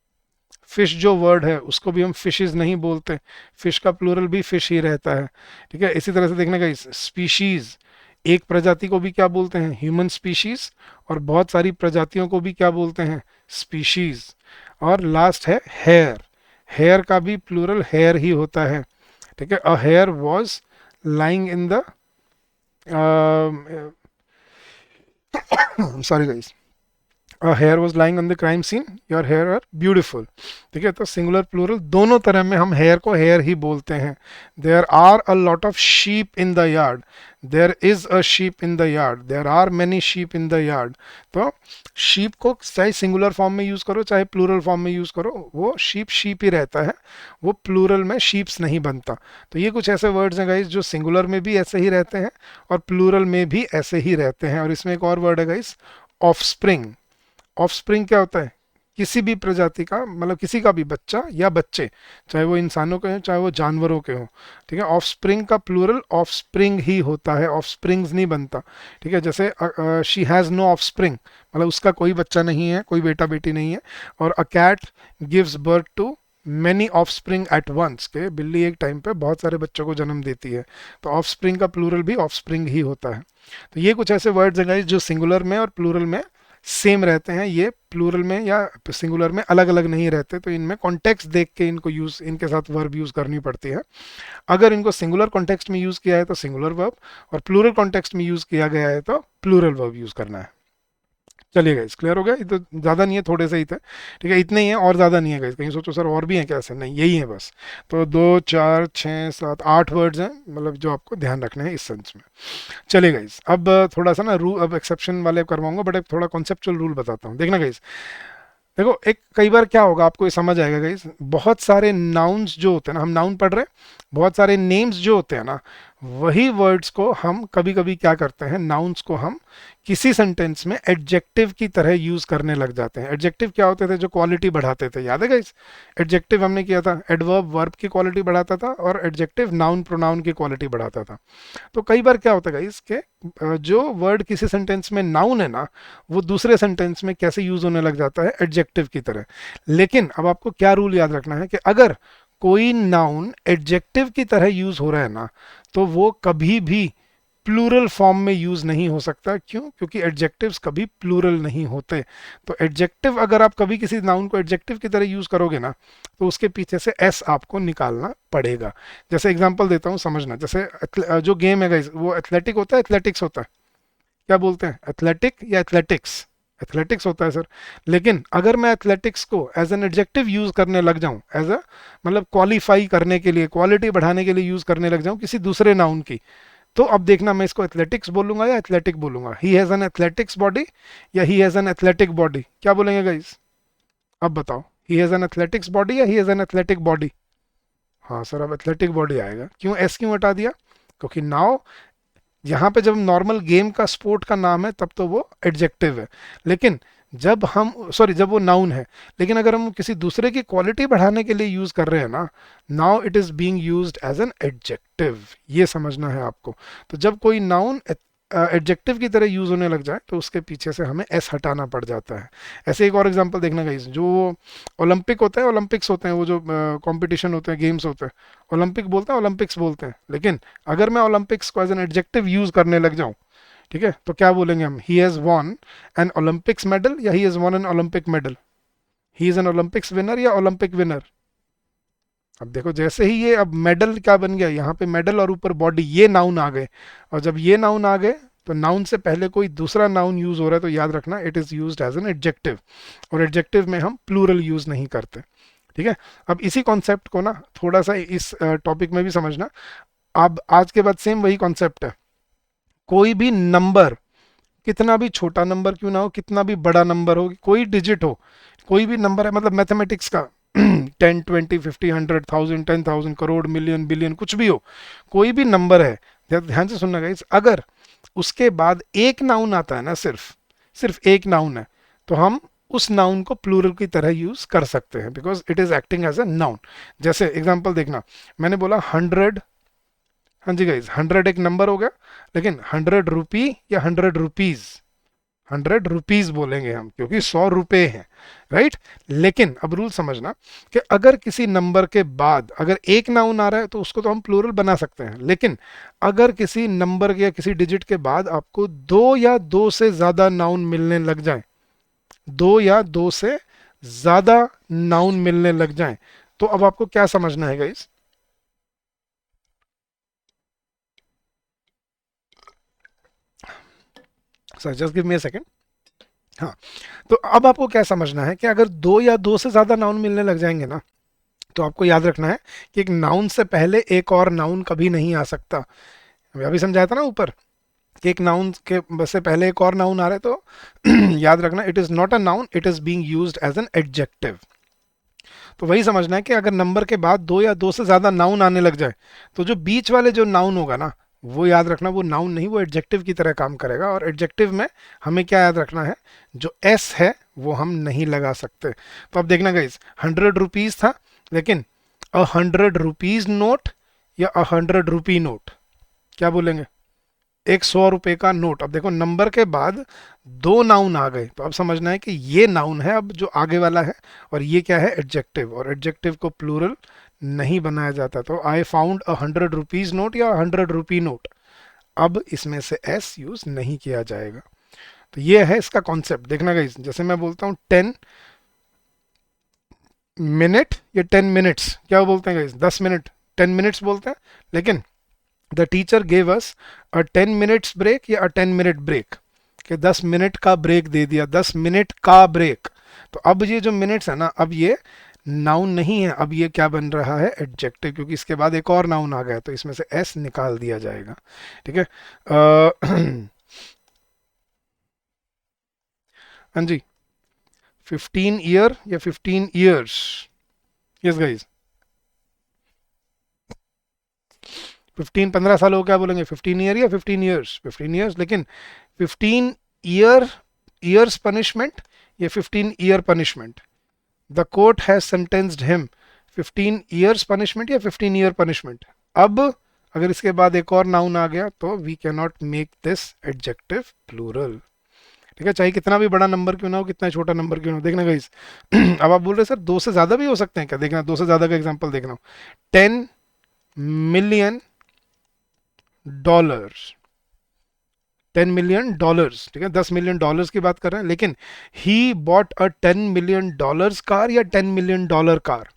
फिश जो वर्ड है उसको भी हम फिशेज नहीं बोलते, फिश का प्लूरल भी फिश ही रहता है। ठीक है, इसी तरह से देखने का, स्पीशीज, एक प्रजाति को भी क्या बोलते हैं, ह्यूमन स्पीशीज, और बहुत सारी प्रजातियों को भी क्या बोलते हैं, स्पीशीज। और लास्ट है हेयर, हेयर का भी प्लूरल हेयर ही होता है। ठीक है, a hair was lying in the, sorry guys, a hair was lying on the crime scene, your hair are beautiful। ठीक है, तो सिंगुलर प्लूरल दोनों तरह में हम हेयर को हेयर ही बोलते हैं। There are a lot of sheep in the yard, there is a sheep in the yard, there are many sheep in the yard. तो शीप को चाहे सिंगुलर फॉर्म में यूज करो चाहे प्लूरल फॉर्म में यूज करो, वो शीप शीप ही रहता है, वो प्लूरल में शीप्स नहीं बनता। तो ये कुछ ऐसे वर्ड्स हैं गाइस जो सिंगुलर में भी ऐसे ही रहते हैं और प्लूरल में भी ऐसे ही रहते हैं। और इसमें एक और वर्ड है गाइस, ऑफस्प्रिंग। ऑफस्प्रिंग क्या होता है, किसी भी प्रजाति का, मतलब किसी का भी बच्चा या बच्चे, चाहे वो इंसानों के हों चाहे वो जानवरों के हों। ठीक है, ऑफस्प्रिंग का प्लूरल ऑफस्प्रिंग ही होता है, ऑफस्प्रिंग्स नहीं बनता। ठीक है, जैसे शी हैज़ नो ऑफस्प्रिंग, मतलब उसका कोई बच्चा नहीं है, कोई बेटा बेटी नहीं है। और a cat gives birth to many offspring at once, के बिल्ली एक टाइम पे बहुत सारे बच्चों को जन्म देती है। तो ऑफस्प्रिंग का प्लूरल भी ऑफस्प्रिंग ही होता है। तो ये कुछ ऐसे वर्ड्स हैं गाइस जो सिंगुलर में और प्लूरल में सेम रहते हैं, ये प्लूरल में या सिंगुलर में अलग अलग नहीं रहते, तो इनमें कॉन्टेक्स्ट देख के इनको यूज़, इनके साथ वर्ब यूज़ करनी पड़ती है। अगर इनको सिंगुलर कॉन्टेक्स्ट में यूज़ किया है तो सिंगुलर वर्ब, और प्लूरल कॉन्टेक्स्ट में यूज़ किया गया है तो प्लूरल वर्ब यूज़ करना है। चलिए गाइस, क्लियर हो गया? ये तो ज़्यादा नहीं है, थोड़े से ही थे, ठीक है, इतने ही है और ज़्यादा नहीं है गाइस। कहीं सोचो सर और भी हैं क्या? ऐसे नहीं, यही है बस। तो 2 4 6 7 8 वर्ड्स हैं, मतलब जो आपको ध्यान रखने हैं इस सेंस में। चलिए गाइस, अब थोड़ा सा ना रूल, अब एक्सेप्शन वाले करवाऊंगा, बट एक थोड़ा कॉन्सेप्चुअल रूल बताता हूँ। देखना गाइस, देखो एक कई बार क्या होगा, आपको ये समझ आएगा गाइस, बहुत सारे नाउन्स जो होते हैं ना, हम नाउन पढ़ रहे हैं, बहुत सारे नेम्स जो होते हैं ना, वही वर्ड्स को हम कभी कभी क्या करते हैं, नाउन्स को हम किसी सेंटेंस में एडजेक्टिव की तरह यूज करने लग जाते हैं। एडजेक्टिव क्या होते थे? जो क्वालिटी बढ़ाते थे, याद है गाइस? एडजेक्टिव हमने किया था, एडवर्ब वर्ब की क्वालिटी बढ़ाता था, और एडजेक्टिव नाउन प्रोनाउन की क्वालिटी बढ़ाता था। तो कई बार क्या होता है गाइस कि जो वर्ड किसी सेंटेंस में नाउन है ना, वो दूसरे सेंटेंस में कैसे यूज होने लग जाता है? एडजेक्टिव की तरह। लेकिन अब आपको क्या रूल याद रखना है कि अगर कोई नाउन एडजेक्टिव की तरह यूज हो रहा है ना, तो वो कभी भी प्लूरल फॉर्म में यूज नहीं हो सकता। क्यों? क्योंकि एडजेक्टिव्स कभी प्लूरल नहीं होते। तो एडजेक्टिव, अगर आप कभी किसी नाउन को एडजेक्टिव की तरह यूज करोगे ना, तो उसके पीछे से एस आपको निकालना पड़ेगा। जैसे एग्जांपल देता हूँ, समझना। जैसे जो गेम है गाइस, वो एथलेटिक होता है, एथलेटिक्स होता है? क्या बोलते हैं, एथलेटिक या एथलेटिक्स? एथलेटिक्स होता है सर। लेकिन अगर मैं एथलेटिक्स को एज एन एडजेक्टिव यूज करने लग जाऊं, एज अ, मतलब क्वालिफाई करने के लिए, क्वालिटी बढ़ाने के लिए यूज करने लग जाऊं किसी दूसरे नाउन की, तो अब देखना, मैं इसको एथलेटिक्स बोलूंगा या एथलेटिक बोलूंगा? He has an athletics body या he has an athletic body? क्या बोलेंगे गाइस? अब बताओ, he has an athletics body या he has an athletic body? हाँ सर, अब एथलेटिक बॉडी आएगा। क्यों? एस क्यों हटा दिया? क्योंकि नाउ यहाँ पे जब नॉर्मल गेम का, स्पोर्ट का नाम है, तब तो वो एडजेक्टिव है। लेकिन जब हम, सॉरी, जब वो नाउन है, लेकिन अगर हम किसी दूसरे की क्वालिटी बढ़ाने के लिए यूज कर रहे हैं ना, now it is being used as an adjective. ये समझना है आपको। तो जब कोई नाउन एडजेक्टिव की तरह यूज होने लग जाए, तो उसके पीछे से हमें एस हटाना पड़ जाता है। ऐसे एक और एग्जांपल देखना गाइस, जो ओलंपिक होता है, ओलंपिक्स होते हैं, वो जो कंपटीशन होते हैं, गेम्स होते हैं, ओलंपिक बोलते हैं, ओलंपिक्स बोलते हैं। लेकिन अगर मैं ओलंपिक्स को एज एन एडजेक्टिव यूज करने लग जाऊं, ठीक है, तो क्या बोलेंगे हम? He has won an Olympics medal या he has won an Olympic medal? He is an Olympics winner या ओलंपिक विनर? अब देखो, जैसे ही ये, अब मेडल क्या बन गया यहाँ पे? मेडल और ऊपर बॉडी, ये नाउन आ गए। और जब ये नाउन आ गए, तो नाउन से पहले कोई दूसरा नाउन यूज हो रहा है, तो याद रखना, it is used as an adjective. और एडजेक्टिव में हम प्लूरल यूज नहीं करते, ठीक है? अब इसी कॉन्सेप्ट को ना थोड़ा सा इस टॉपिक में भी समझना। अब आज के बाद सेम वही कॉन्सेप्ट है। कोई भी नंबर, कितना भी छोटा नंबर क्यों ना हो, कितना भी बड़ा नंबर हो, कोई डिजिट हो, कोई भी नंबर है, मतलब मैथमेटिक्स का 10 20 50 100 1000 10,000 करोड़ मिलियन बिलियन कुछ भी हो, कोई भी नंबर है, ध्यान से सुनना गाइस, अगर उसके बाद एक नाउन आता है ना, सिर्फ सिर्फ एक नाउन है, तो हम उस नाउन को प्लूरल की तरह यूज कर सकते हैं, because it is acting as a noun. जैसे एग्जांपल देखना, मैंने बोला 100, हाँ जी गाइज, 100 एक नंबर हो गया, लेकिन 100 रुपी या 100 रुपीज? 100 रुपीज बोलेंगे हम, क्योंकि 100 रुपए हैं, राइट? लेकिन अब रूल समझना कि अगर किसी नंबर के बाद अगर एक नाउन आ रहा है, तो उसको तो हम प्लूरल बना सकते हैं। लेकिन अगर किसी नंबर या किसी डिजिट के बाद आपको दो या दो से ज्यादा नाउन मिलने लग जाए, दो या दो से ज्यादा नाउन मिलने लग जाए, तो अब आपको क्या समझना है guys? Sir just give me a second. हाँ, तो अब आपको क्या समझना है कि अगर दो या दो से ज्यादा नाउन मिलने लग जाएंगे ना, तो आपको याद रखना है कि एक नाउन से पहले एक और नाउन कभी नहीं आ सकता। मैं अभी समझाया था ना ऊपर कि एक नाउन के बस से पहले एक और नाउन आ रहा है, तो याद रखना, it is not a noun, it is being used as an adjective. तो वही समझना है कि अगर नंबर के बाद दो या दो से ज्यादा नाउन आने लग जाए, तो जो बीच वाले जो नाउन होगा ना, वो याद रखना, वो नाउन नहीं, वो एडजेक्टिव की तरह काम करेगा। और एडजेक्टिव में हमें क्या याद रखना है? जो एस है वो हम नहीं लगा सकते। तो अब देखना गाइस, 100 रुपीज था, लेकिन 100 रुपीज नोट या 100 रुपी नोट? क्या बोलेंगे? एक 100 रुपए का नोट। अब देखो, नंबर के बाद दो नाउन आ गए, तो अब समझना है कि ये नाउन है, अब जो आगे वाला है, और ये क्या है? एडजेक्टिव। और एडजेक्टिव को प्लूरल नहीं बनाया जाता। तो आई फाउंड 100 रुपीज नोट या 100 रुपी नोट, अब इसमें से एस यूज नहीं किया जाएगा। तो ये है इसका कॉन्सेप्ट। देखना गाइस, जैसे मैं बोलता हूँ 10 मिनट या 10 मिनट्स, क्या बोलते हैं गाइस? 10 मिनट, 10 मिनट्स बोलते हैं। लेकिन the teacher gave us a 10 minutes break या अ 10 मिनट ब्रेक, कि 10 मिनट का ब्रेक दे दिया, 10 मिनट का ब्रेक। तो अब ये जो मिनट्स है ना, अब ये नाउन नहीं है, अब ये क्या बन रहा है? एडजेक्टिव, क्योंकि इसके बाद एक और नाउन आ गया, तो इसमें से एस निकाल दिया जाएगा। ठीक है। हाँ जी, 15 ईयर या 15 ईयर्स। यस गाइज, 15 हो, क्या बोलेंगे? 15 ईयर या 15 ईयर्स? 15 ईयर्स। लेकिन 15 ईयर, ईयर्स पनिशमेंट या 15 year punishment? The court has sentenced him 15 years punishment या 15 ईयर पनिशमेंट? अब अगर इसके बाद एक और नाउन आ गया तो we can not make this adjective plural. ठीक है, चाहे कितना भी बड़ा नंबर क्यों ना हो, कितना छोटा नंबर क्यों ना हो। देखना गाइस, अब आप बोल रहे सर दो से ज्यादा भी हो सकते हैं क्या? देखना, दो से ज्यादा का एग्जांपल देखना। 10 मिलियन डॉलर्स, 10 मिलियन डॉलर्स, ठीक है, 10 मिलियन डॉलर्स की बात कर रहे हैं। लेकिन ही bought a 10 million dollars car या 10 मिलियन डॉलर कार?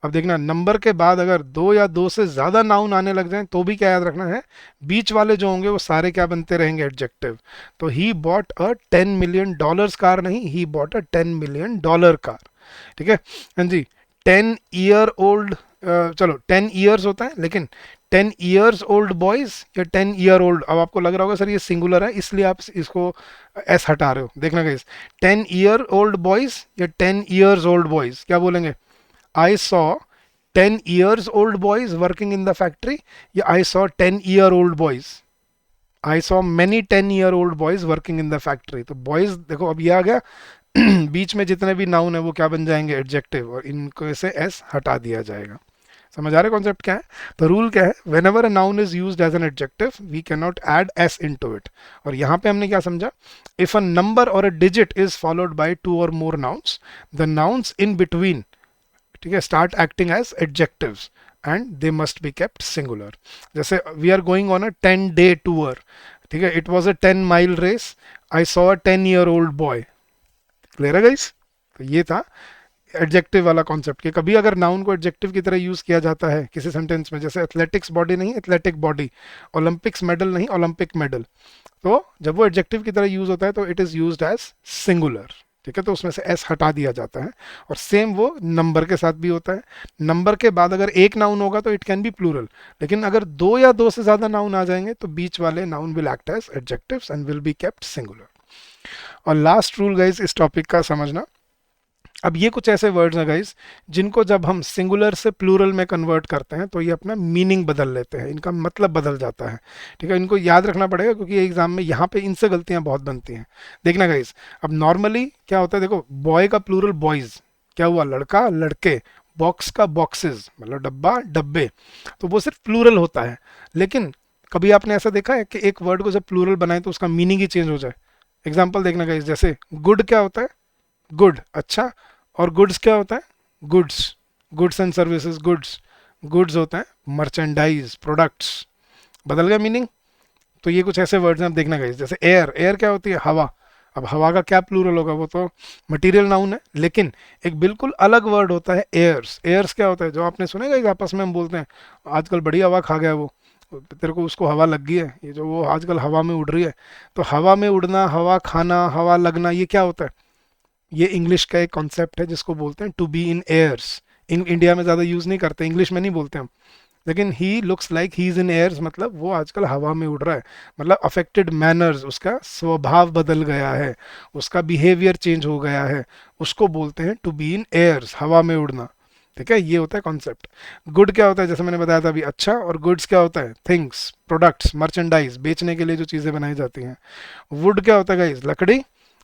अब देखना, नंबर के बाद अगर दो या दो से ज्यादा नाउन आने लग जाएं तो भी क्या याद रखना है? बीच वाले जो होंगे वो सारे क्या बनते रहेंगे? एडजेक्टिव। तो he bought a 10 million dollars car नहीं, he bought a 10 million dollar car. ठीक है। हाँ जी, 10 ईयर ओल्ड, चलो 10 ईयर्स होता है, लेकिन 10 ईयर्स ओल्ड बॉयज या 10 ईयर ओल्ड? अब आपको लग रहा होगा सर ये सिंगुलर है इसलिए आप इसको एस हटा रहे हो। देखना गाइस, 10 ईयर ओल्ड बॉयज या 10 ईयर्स ओल्ड बॉयज, क्या बोलेंगे? I saw 10 years old boys working in the factory, या I saw 10 year old boys? I saw many 10 year old boys working in the factory। तो boys देखो अब ये आ गया, बीच में जितने भी नाउन है वो क्या बन जाएंगे? एडजेक्टिव, और इनको से एस हटा दिया जाएगा। समझ आ रहे कॉन्सेप्ट क्या है? तो रूल क्या है? Whenever a noun is use as an adjective we can not add s into it. और यहाँ पे हमने क्या समझा? इफ अ नंबर और a digit is followed by two और more nouns, the nouns in between, ठीक है, start acting as adjectives and they must be kept singular. जैसे we are going on a 10 day tour, ठीक है, it was a 10 mile race, I saw a 10 year old boy. Clear है guys? तो ये था adjective वाला concept, कि कभी अगर नाउन को एडजेक्टिव की तरह यूज किया जाता है किसी सेंटेंस में, जैसे एथलेटिक्स बॉडी नहीं, एथलेटिक बॉडी, ओलंपिक्स मेडल नहीं, ओलंपिक मेडल, तो जब वो एडजेक्टिव की तरह यूज होता है तो it is used as singular. ठीक है, तो उसमें से एस हटा दिया जाता है। और सेम वो नंबर के साथ भी होता है। नंबर के बाद अगर एक नाउन होगा तो इट कैन बी प्लूरल, लेकिन अगर दो या दो से ज्यादा नाउन आ जाएंगे तो बीच वाले noun will act as adjectives and will be kept singular. और लास्ट रूल गाइज इस टॉपिक का समझना, अब ये कुछ ऐसे वर्ड्स हैं गाइस जिनको जब हम सिंगुलर से प्लूरल में कन्वर्ट करते हैं तो ये अपना मीनिंग बदल लेते हैं, इनका मतलब बदल जाता है। ठीक है, इनको याद रखना पड़ेगा क्योंकि एग्जाम में यहाँ पे इनसे गलतियां बहुत बनती हैं। देखना गाइस, अब नॉर्मली क्या होता है, देखो बॉय का प्लूरल बॉयज, क्या हुआ? लड़का लड़के, बॉक्स का बॉक्सेस, मतलब डब्बा डब्बे, तो वो सिर्फ प्लूरल होता है। लेकिन कभी आपने ऐसा देखा है कि एक वर्ड को जब प्लूरल बनाए तो उसका मीनिंग ही चेंज हो जाए? एग्जाम्पल देखना गाइस, जैसे गुड क्या होता है? गुड, अच्छा। और गुड्स क्या होता है? Goods, goods and services, goods, goods होता है मर्चेंडाइज, प्रोडक्ट्स। बदल गया मीनिंग। तो ये कुछ ऐसे वर्ड्स हैं, आप देखना गाइस, जैसे एयर, एयर क्या होती है? हवा। अब हवा का क्या प्लूरल होगा? वो तो मटेरियल नाउन है। लेकिन एक बिल्कुल अलग वर्ड होता है एयर्स। एयर्स क्या होता है? जो आपने सुने गाइस आपस में हम बोलते हैं आजकल बड़ी हवा खा गया वो, तेरे को उसको हवा लग गई है, ये जो वो आजकल हवा में उड़ रही है। तो हवा में उड़ना, हवा खाना, हवा लगना, ये क्या होता है? ये इंग्लिश का एक कॉन्सेप्ट है जिसको बोलते हैं to be in airs. India में ज़्यादा यूज़ नहीं करते, इंग्लिश में नहीं बोलते हम। लेकिन he looks like he is in years, मतलब वो आजकल हवा में उड़ रहा है, मतलब अफेक्टेड मैनर्स, उसका स्वभाव बदल गया है, उसका बिहेवियर चेंज हो गया है, उसको बोलते हैं टू बी इन एयर्स, हवा में उड़ना। ठीक है, ये होता है कॉन्सेप्ट। गुड क्या होता है? जैसे मैंने बताया था अभी, अच्छा। और गुड्स क्या होता है? थिंग्स, प्रोडक्ट्स, मर्चेंडाइज, बेचने के लिए जो चीज़ें बनाई जाती हैं। वुड क्या होता है गाइस? लकड़ी।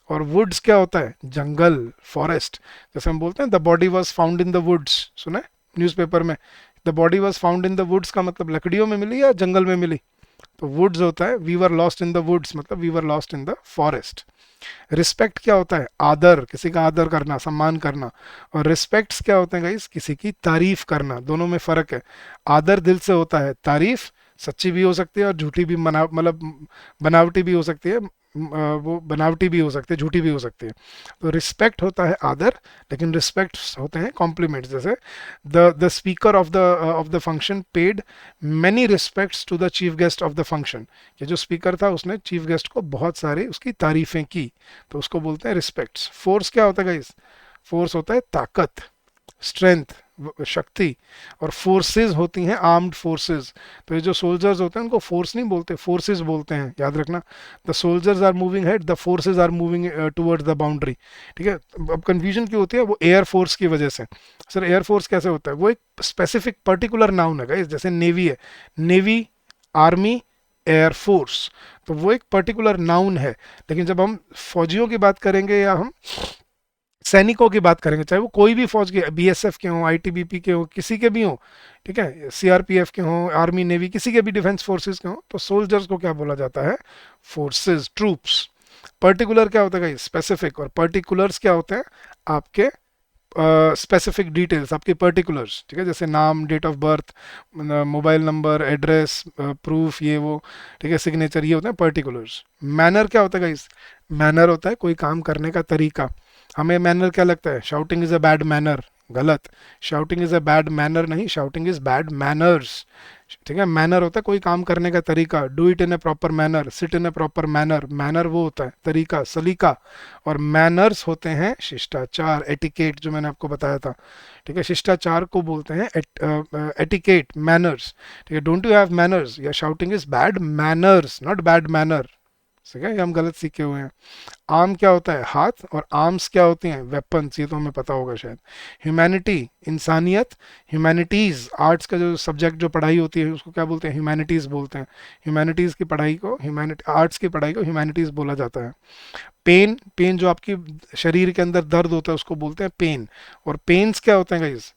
और वुड्स क्या होता है? जंगल, फॉरेस्ट। जैसे हम बोलते हैं the body was found in the woods, सुना है न्यूज़पेपर में? The body was found in the woods का मतलब लकड़ियों में मिली या जंगल में मिली? तो वुड्स होता है we were lost in the woods, मतलब we were lost in the forest. Respect क्या होता है? आदर, किसी का आदर करना, सम्मान करना। और रिस्पेक्ट्स क्या होते हैं गाइस? किसी की तारीफ करना। दोनों में फर्क है। आदर दिल से होता है, तारीफ सच्ची भी हो सकती है और झूठी भी, मतलब बनावटी भी हो सकती है, वो बनावटी भी हो सकती है, झूठी भी हो सकती है। तो रिस्पेक्ट होता है आदर, लेकिन रिस्पेक्ट होते हैं कॉम्प्लीमेंट्स। जैसे the speaker of the function paid many respects to the chief guest of the function. ये जो स्पीकर था उसने चीफ गेस्ट को बहुत सारी उसकी तारीफें की, तो उसको बोलते हैं रिस्पेक्ट्स। फोर्स क्या होता है गाइस? फोर्स होता है ताकत, स्ट्रेंथ, शक्ति। और फोर्सेस होती हैं आर्म्ड फोर्सेस। तो ये जो सोल्जर्स होते हैं उनको फोर्स नहीं बोलते, फोर्सेस बोलते हैं, याद रखना। The soldiers are moving head, the forces are moving towards the boundary. ठीक है, अब कंफ्यूजन क्यों होती है? वो एयर फोर्स की वजह से। सर एयर फोर्स कैसे होता है? वो एक स्पेसिफिक पर्टिकुलर नाउन है गाइस, जैसे नेवी है, नेवी, आर्मी, एयर फोर्स, तो वो एक पर्टिकुलर नाउन है। लेकिन जब हम फौजियों की बात करेंगे या हम सैनिकों की बात करेंगे, चाहे वो कोई भी फौज के, बीएसएफ के हों, आईटीबीपी के हों, किसी के भी हों, ठीक है, सीआरपीएफ के हों, आर्मी नेवी, किसी के भी डिफेंस फोर्सेस के हों, तो सोल्जर्स को क्या बोला जाता है? Forces, troops. पर्टिकुलर क्या होता है? स्पेसिफिक। और पर्टिकुलर्स क्या होते हैं? आपके स्पेसिफिक डिटेल्स, आपके पर्टिकुलर्स। ठीक है, जैसे नाम, date of birth, mobile number, address, proof, ये वो, ठीक है, सिग्नेचर, ये होते हैं पर्टिकुलर्स। मैनर क्या होता है गाइस? मैनर होता है कोई काम करने का तरीका। हमें मैनर क्या लगता है? Shouting is a bad manner, गलत। Shouting is a bad manner नहीं, शाउटिंग इज बैड मैनर्स। ठीक है, मैनर होता है कोई काम करने का तरीका। Do it in A proper manner, sit in A proper manner. Manner वो होता है तरीका, सलीका। और मैनर्स होते हैं शिष्टाचार, एटिकेट, जो मैंने आपको बताया था। ठीक है, शिष्टाचार को बोलते हैं एटिकेट, मैनर्स। ठीक है, डोंट यू हैव मैनर्स, या shouting is bad manners, not bad manner. ठीक है, ये हम गलत सीखे हुए हैं। आर्म क्या होता है? हाथ। और आर्म्स क्या होती हैं? वेपन्स। ये तो हमें पता होगा शायद। ह्यूमैनिटी, इंसानियत। ह्यूमैनिटीज, आर्ट्स का जो सब्जेक्ट, जो पढ़ाई होती है उसको क्या बोलते हैं? ह्यूमैनिटीज बोलते हैं। ह्यूमैनिटीज की पढ़ाई को, ह्यूमैनिटी आर्ट्स की पढ़ाई को ह्यूमैनिटीज बोला जाता है। पेन, पेन जो आपकी शरीर के अंदर दर्द होता है उसको बोलते हैं पेन। और पेन्स क्या होते हैं गाइस?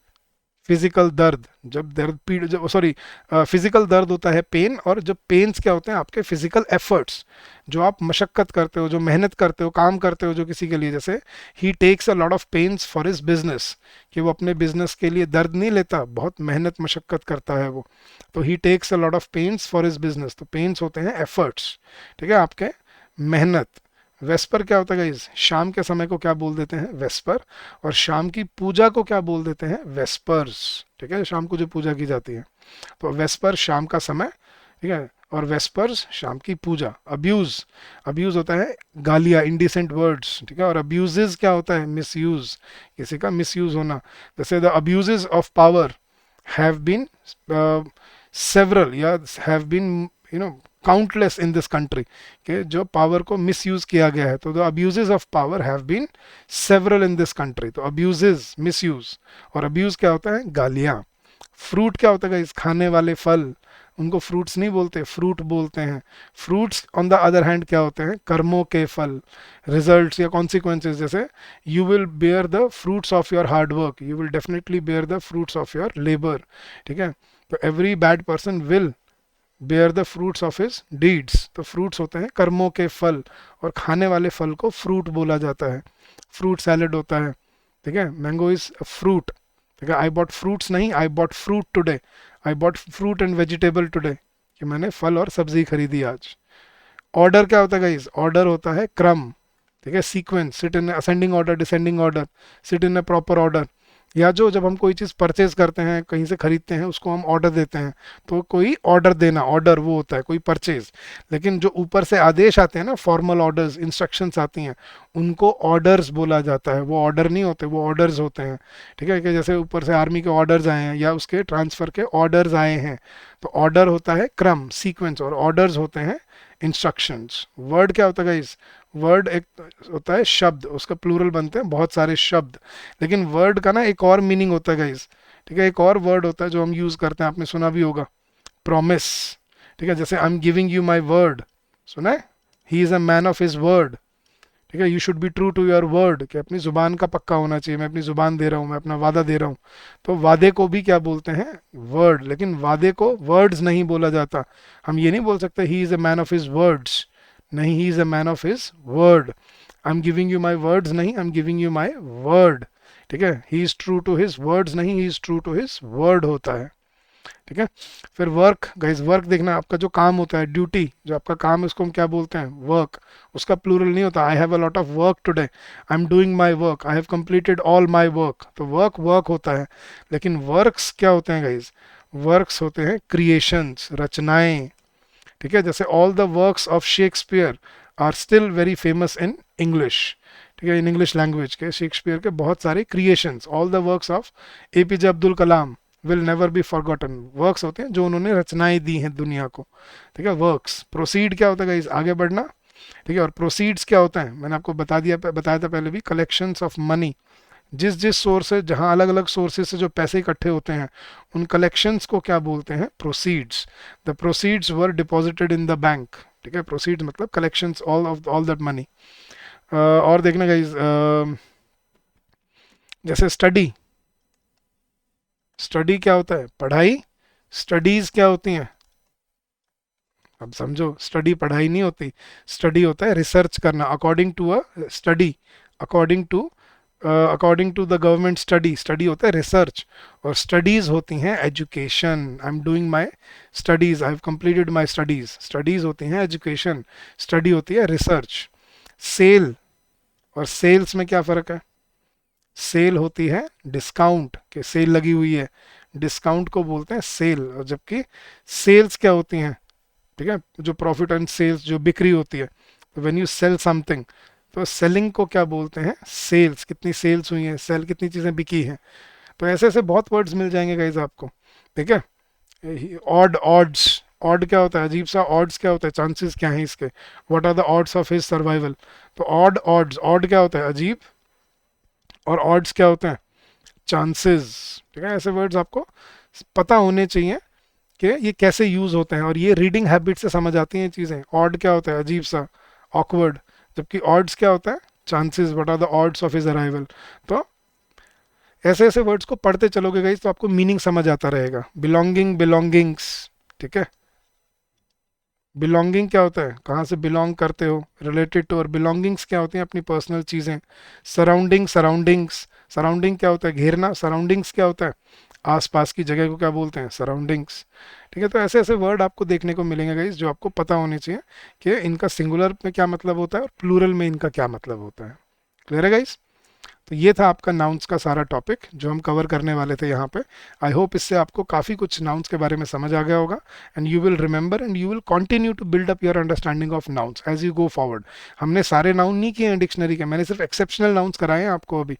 फिजिकल दर्द। जब दर्द पीड़, जब सॉरी, फिजिकल दर्द होता है पेन। और जब पेन्स क्या होते हैं? आपके फिजिकल एफर्ट्स, जो आप मशक्कत करते हो, जो मेहनत करते हो, काम करते हो जो किसी के लिए। जैसे he takes a lot of pains for his business, कि वो अपने बिजनेस के लिए दर्द नहीं लेता, बहुत मेहनत मशक्कत करता है वो। तो he takes a lot of pains for his business, तो पेन्स होते हैं एफर्ट्स। ठीक है, आपके मेहनत। वेस्पर क्या होता है गाइस? शाम के समय को क्या बोल देते हैं? वेस्पर। और शाम की पूजा को क्या बोल देते हैं? वेस्पर्स। ठीक है, शाम को जो पूजा की जाती है, तो वेस्पर शाम का समय। ठीक है, और वेस्पर्स शाम की पूजा। अब्यूज, अब्यूज होता है गालियाँ, इंडिसेंट वर्ड्स। ठीक है, और अब्यूजेस क्या होता है? मिसयूज, किसी का मिसयूज होना। जैसे the abuses of power have been several, या have been countless in this country, कि जो पावर को मिसयूज किया गया है। तो the abuses of power have been several in this country. तो अब्यूजेस, मिसयूज। और अब्यूज क्या होता है? गालियाँ। फ्रूट क्या होता है? इस खाने वाले फल, उनको फ्रूट्स नहीं बोलते, फ्रूट बोलते हैं। Fruits on the other hand क्या होते हैं? कर्मों के फल, रिजल्ट्स या कॉन्सिक्वेंसेज। जैसे you will bear the fruits of your hard work, you will definitely bear the fruits of your labour. ठीक है, तो every bad person will bear the fruits of his deeds. तो फ्रूट्स होते हैं कर्मों के फल, और खाने वाले फल को फ्रूट बोला जाता है। फ्रूट सैलेड होता है। ठीक है, मैंगो इज फ्रूट। ठीक है, आई बॉट फ्रूट्स नहीं, I bought fruit today, I bought fruit and vegetable today, कि मैंने फल और सब्जी खरीदी आज। ऑर्डर क्या होता है गाइस? ऑर्डर होता है क्रम। ठीक है, sequence, sit in ascending order, descending order, sit in a proper order. या जो, जब हम कोई चीज़ परचेज करते हैं, कहीं से खरीदते हैं, उसको हम ऑर्डर देते हैं, तो कोई ऑर्डर देना, ऑर्डर वो होता है कोई परचेज। लेकिन जो ऊपर से आदेश आते हैं ना, फॉर्मल ऑर्डर्स, इंस्ट्रक्शंस आती हैं, उनको ऑर्डर्स बोला जाता है। वो ऑर्डर नहीं होते, वो ऑर्डर्स होते हैं। ठीक है, कि जैसे ऊपर से आर्मी के ऑर्डर्स आए हैं, या उसके ट्रांसफ़र के ऑर्डर्स आए हैं, तो ऑर्डर होता है क्रम, सीक्वेंस, और ऑर्डर्स होते हैं इंस्ट्रक्शंस। वर्ड क्या होता है गाइस? वर्ड एक होता है शब्द, उसका प्लूरल बनते हैं बहुत सारे शब्द। लेकिन वर्ड का ना एक और मीनिंग होता है गाइस। ठीक है, एक और वर्ड होता है जो हम यूज़ करते हैं, आपने सुना भी होगा, प्रॉमिस। ठीक है, जैसे I am giving you my word, सुना है? He is a man of his word. ठीक है, you should be true to your word, कि अपनी ज़ुबान का पक्का होना चाहिए, मैं अपनी ज़ुबान दे रहा हूँ, मैं अपना वादा दे रहा हूँ। तो वादे को भी क्या बोलते हैं? वर्ड। लेकिन वादे को वर्ड्स नहीं बोला जाता। हम ये नहीं बोल सकते he is a man of his words, नहीं, he is a man of his word. I am giving you my words नहीं, I am giving you my word. ठीक है, he is true to his words नहीं, he is true to his word होता है। ठीक है। फिर work guys, work देखना, आपका जो काम होता है, ड्यूटी, जो आपका काम है उसको हम क्या बोलते हैं, वर्क। उसका प्लूरल नहीं होता, I have a lot of work today, I am doing my work, I have completed all my work. तो वर्क वर्क होता है, लेकिन वर्क्स क्या होते हैं गाइस, वर्क्स होते हैं क्रिएशंस, रचनाएं। ठीक है, जैसे all the works of Shakespeare are still very famous in English. ठीक है, इन इंग्लिश लैंग्वेज के शेक्सपियर के बहुत सारे creations, all the works of APJ Abdul Kalam will never be forgotten. Works होते हैं जो उन्होंने रचनाएं दी हैं दुनिया को। ठीक है, वर्क्स। प्रोसीड क्या होता है गाइस, आगे बढ़ना। ठीक है, और प्रोसीड्स क्या होता है, मैंने आपको बताया था पहले भी, कलेक्शंस ऑफ मनी। जिस जिस सोर्स से, जहां अलग अलग सोर्सेज से जो पैसे इकट्ठे होते हैं, उन कलेक्शंस को क्या बोलते हैं, proceeds. The proceeds were deposited in the bank. ठीक है, प्रोसीड्स मतलब कलेक्शंस ऑल दैट मनी। और देखना गाइज, जैसे स्टडी, स्टडी क्या होता है, पढ़ाई। स्टडीज क्या होती हैं, अब समझो, स्टडी पढ़ाई नहीं होती, स्टडी होता है रिसर्च करना, according to a study, according to according to the government study. Study होता है रिसर्च, और स्टडीज होती हैं education. I am doing my studies, I have completed my studies. Studies होती हैं एजुकेशन, स्टडी होती है रिसर्च। सेल और सेल्स में क्या फ़र्क है, सेल होती है डिस्काउंट, के सेल लगी हुई है, डिस्काउंट को बोलते हैं सेल। और जबकि सेल्स क्या होती हैं, ठीक है, जो प्रॉफिट एंड सेल्स, जो बिक्री होती है, व्हेन यू सेल समथिंग, तो सेलिंग को क्या बोलते हैं, सेल्स। कितनी सेल्स हुई हैं, सेल कितनी चीज़ें बिकी हैं। तो ऐसे ऐसे बहुत वर्ड्स मिल जाएंगे गाइज आपको। ठीक है, ऑड, ऑड्स, ऑड क्या होता है, अजीब सा। ऑड्स क्या होता है, चांसेस क्या हैं इसके, what are the odds of his survival. तो ऑड, ऑड्स, ऑड क्या होता है, अजीब, और ऑड्स क्या होते हैं, चांसेस। ठीक है, ऐसे वर्ड्स आपको पता होने चाहिए कि ये कैसे यूज होते हैं, और ये रीडिंग हैबिट से समझ आती हैं चीज़ें। ऑड क्या होता है, अजीब सा, ऑकवर्ड, जबकि ऑड्स क्या होता है, chances, what are the odds of his arrival. तो ऐसे ऐसे वर्ड्स को पढ़ते चलोगे गाइस तो आपको मीनिंग समझ आता रहेगा। Belonging, belongings. ठीक है, बिलोंगिंग क्या होता है, कहाँ से बिलोंग करते हो, रिलेटेड टू। और बिलोंगिंग्स क्या होती हैं, अपनी पर्सनल चीज़ें। सराउंडिंग, सराउंडिंग्स, सराउंडिंग क्या होता है, घेरना। सराउंडिंग्स क्या होता है, आसपास की जगह को क्या बोलते हैं, सराउंडिंग्स। ठीक है, तो ऐसे ऐसे वर्ड आपको देखने को मिलेंगे गाइस जो आपको पता होने चाहिए कि इनका सिंगुलर में क्या मतलब होता है और प्लूरल में इनका क्या मतलब होता है। क्लियर है गाइस। तो ये था आपका नाउन्स का सारा टॉपिक जो हम कवर करने वाले थे यहाँ पे। आई होप इससे आपको काफ़ी कुछ नाउन्स के बारे में समझ आ गया होगा, and you will remember and you will continue to build up your understanding of nouns as you go forward. हमने सारे नाउन नहीं किए हैं डिक्शनरी के, मैंने सिर्फ एक्सेप्शनल नाउन्स कराए हैं आपको अभी,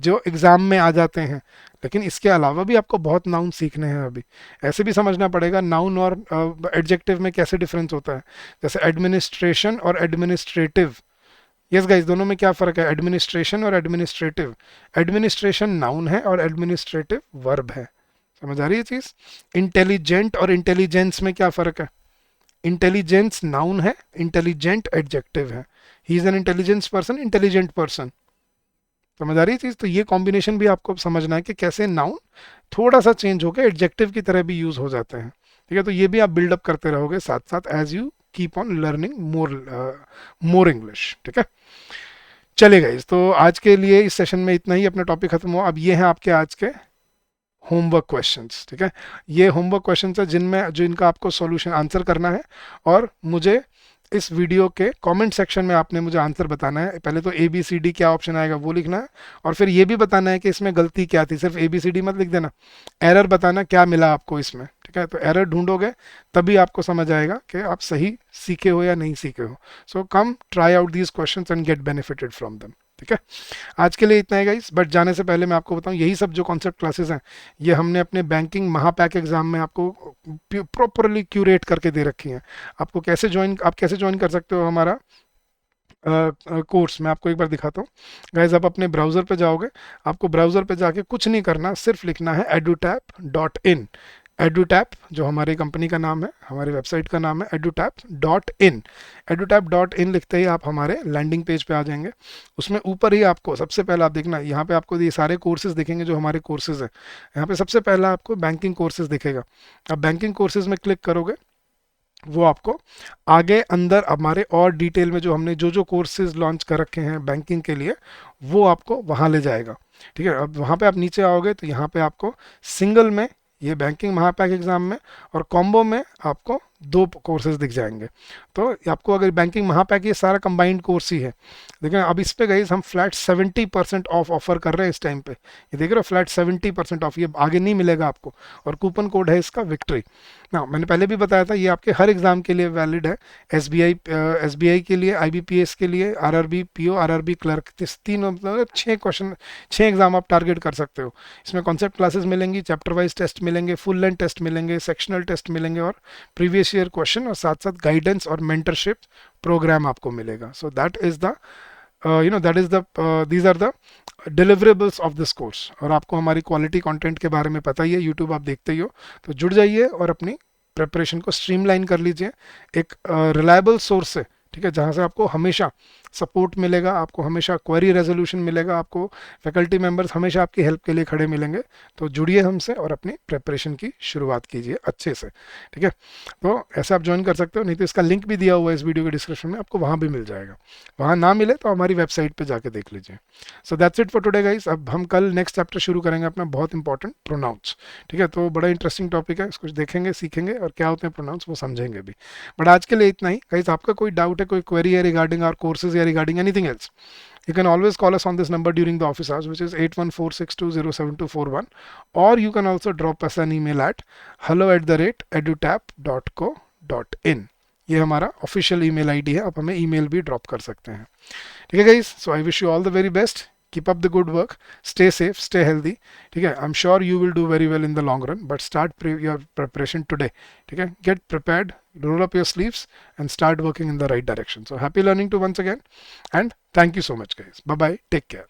जो एग्जाम में आ जाते हैं। लेकिन इसके अलावा भी आपको बहुत नाउन सीखने हैं अभी। ऐसे भी समझना पड़ेगा नाउन और एडजेक्टिव में कैसे डिफरेंस होता है। जैसे एडमिनिस्ट्रेशन और एडमिनिस्ट्रेटिव, यस गाइस, दोनों में क्या फ़र्क है, एडमिनिस्ट्रेशन और एडमिनिस्ट्रेटिव। एडमिनिस्ट्रेशन नाउन है और एडमिनिस्ट्रेटिव वर्ब है। समझ आ रही है चीज़। इंटेलिजेंट और इंटेलिजेंस में क्या फ़र्क है, इंटेलिजेंस नाउन है, इंटेलिजेंट एडजेक्टिव है। He is an intelligence person, intelligent person. समझ आ रही है चीज़। तो ये कॉम्बिनेशन भी आपको समझना है कि कैसे नाउन थोड़ा सा चेंज होकर एडजेक्टिव की तरह भी यूज़ हो जाते हैं। ठीक है, तो ये भी आप बिल्डअप करते रहोगे साथ साथ as you keep on learning more English. ठीक है, चलेगा इस, तो आज के लिए इस सेशन में इतना ही, अपना टॉपिक खत्म हुआ। अब ये हैं आपके आज के होमवर्क क्वेश्चंस। ठीक है, ये होमवर्क क्वेश्चंस है जिनमें, जो इनका आपको सॉल्यूशन आंसर करना है, और मुझे इस वीडियो के कमेंट सेक्शन में आपने मुझे आंसर बताना है। पहले तो ए बी सी डी क्या ऑप्शन आएगा वो लिखना है, और फिर ये भी बताना है कि इसमें गलती क्या थी। सिर्फ ए बी सी डी मत लिख देना, एरर बताना क्या मिला आपको इसमें। ठीक है, तो एरर ढूंढोगे तभी आपको समझ आएगा कि आप सही सीखे हो या नहीं सीखे हो। So come try out these questions and get benefited from them. ठीक है, आज के लिए इतना है गाइस, बट जाने से पहले मैं आपको बताऊं, यही सब जो कॉन्सेप्ट क्लासेस हैं ये हमने अपने बैंकिंग महापैक एग्जाम में आपको प्रॉपरली क्यूरेट करके दे रखी हैं। आपको कैसे ज्वाइन, आप कैसे ज्वाइन कर सकते हो हमारा कोर्स, मैं आपको एक बार दिखाता हूँ गाइज। आप अपने ब्राउज़र पे जाओगे, आपको ब्राउज़र पे जाके कुछ नहीं करना, सिर्फ लिखना है edutap.in। edutap जो हमारी कंपनी का नाम है, हमारी वेबसाइट का नाम है edutap.in। edutap.in लिखते ही आप हमारे लैंडिंग पेज पे आ जाएंगे। उसमें ऊपर ही आपको सबसे पहला आप देखना, यहाँ पे आपको ये सारे कोर्सेज दिखेंगे जो हमारे कोर्सेज हैं। यहाँ पे सबसे पहला आपको बैंकिंग कोर्सेज दिखेगा। आप बैंकिंग कोर्सेज में क्लिक करोगे, वो आपको आगे अंदर हमारे और डिटेल में जो हमने जो जो कोर्सेज लॉन्च कर रखे हैं बैंकिंग के लिए, वो आपको वहाँ ले जाएगा। ठीक है, अब वहाँ पे आप नीचे आओगे तो यहाँ पे आपको सिंगल में ये बैंकिंग महापैक एग्जाम में, और कॉम्बो में आपको 2 कोर्सेज दिख जाएंगे। तो आपको अगर बैंकिंग महापैक ये सारा कंबाइंड कोर्स ही है। देखिए अब इस पे गई हम फ्लैट 70% ऑफ ऑफर कर रहे हैं इस टाइम पे, ये देख रहे हो फ्लैट 70% ऑफ, ये आगे नहीं मिलेगा आपको। और कूपन कोड है इसका विक्ट्री ना, मैंने पहले भी बताया था ये आपके हर एग्जाम के लिए वैलिड है। एसबीआई के लिए, आईबीपीएस के लिए, आरआरबी पीओ, आरआरबी क्लर्क, तीन मतलब 6 क्वेश्चन, 6 एग्जाम आप टारगेट कर सकते हो। इसमें कॉन्सेप्ट क्लासेस मिलेंगी, चैप्टर वाइज टेस्ट मिलेंगे, फुल लेंथ टेस्ट मिलेंगे, सेक्शनल टेस्ट मिलेंगे, और प्रीवियस ईयर क्वेश्चन, और साथ साथ गाइडेंस और मेंटरशिप प्रोग्राम आपको मिलेगा। So that is the that is the these are the deliverables of this course. और आपको हमारी क्वालिटी कंटेंट के बारे में पता ही है, यूट्यूब आप देखते ही हो, तो जुड़ जाइए और अपनी प्रिपरेशन को स्ट्रीमलाइन कर लीजिए। एक रिलायबल सोर्स से, ठीक है, जहाँ से आपको हमेशा सपोर्ट मिलेगा, आपको हमेशा क्वेरी रेजोल्यूशन मिलेगा, आपको फैकल्टी मेंबर्स हमेशा आपकी हेल्प के लिए खड़े मिलेंगे। तो जुड़िए हमसे और अपनी प्रिपरेशन की शुरुआत कीजिए अच्छे से, ठीक है। तो ऐसे आप ज्वाइन कर सकते हो, नहीं तो इसका लिंक भी दिया हुआ है इस वीडियो के डिस्क्रिप्शन में, आपको वहाँ भी मिल जाएगा। वहाँ ना मिले तो हमारी वेबसाइट पर जाके देख लीजिए। So that's it for today guys. अब हम कल नेक्स्ट चैप्टर शुरू करेंगे अपना, बहुत इंपॉर्टेंट, प्रोनाउंस, ठीक है। तो बड़ा इंटरेस्टिंग टॉपिक है, इसको देखेंगे, सीखेंगे, और क्या होते हैं प्रोनाउंस वो समझेंगे भी। बट आज के लिए इतना ही गाइस। आपका कोई डाउट है, कोई क्वेरी है रिगार्डिंग आवर कोर्सेज या regarding anything else, you can always call us on this number during the office hours, which is 8146207241, or you can also drop us an email at hello@edutap.co.in। ये हमारा official email ID है, आप हमें email भी drop कर सकते हैं, ठीक है guys. So I wish you all the very best, keep up the good work, stay safe, stay healthy, ठीक है। I am sure you will do very well in the long run, but start your preparation today, ठीक है। Get prepared, roll up your sleeves, and start working in the right direction. So happy learning to once again, and thank you so much guys. Bye bye, take care.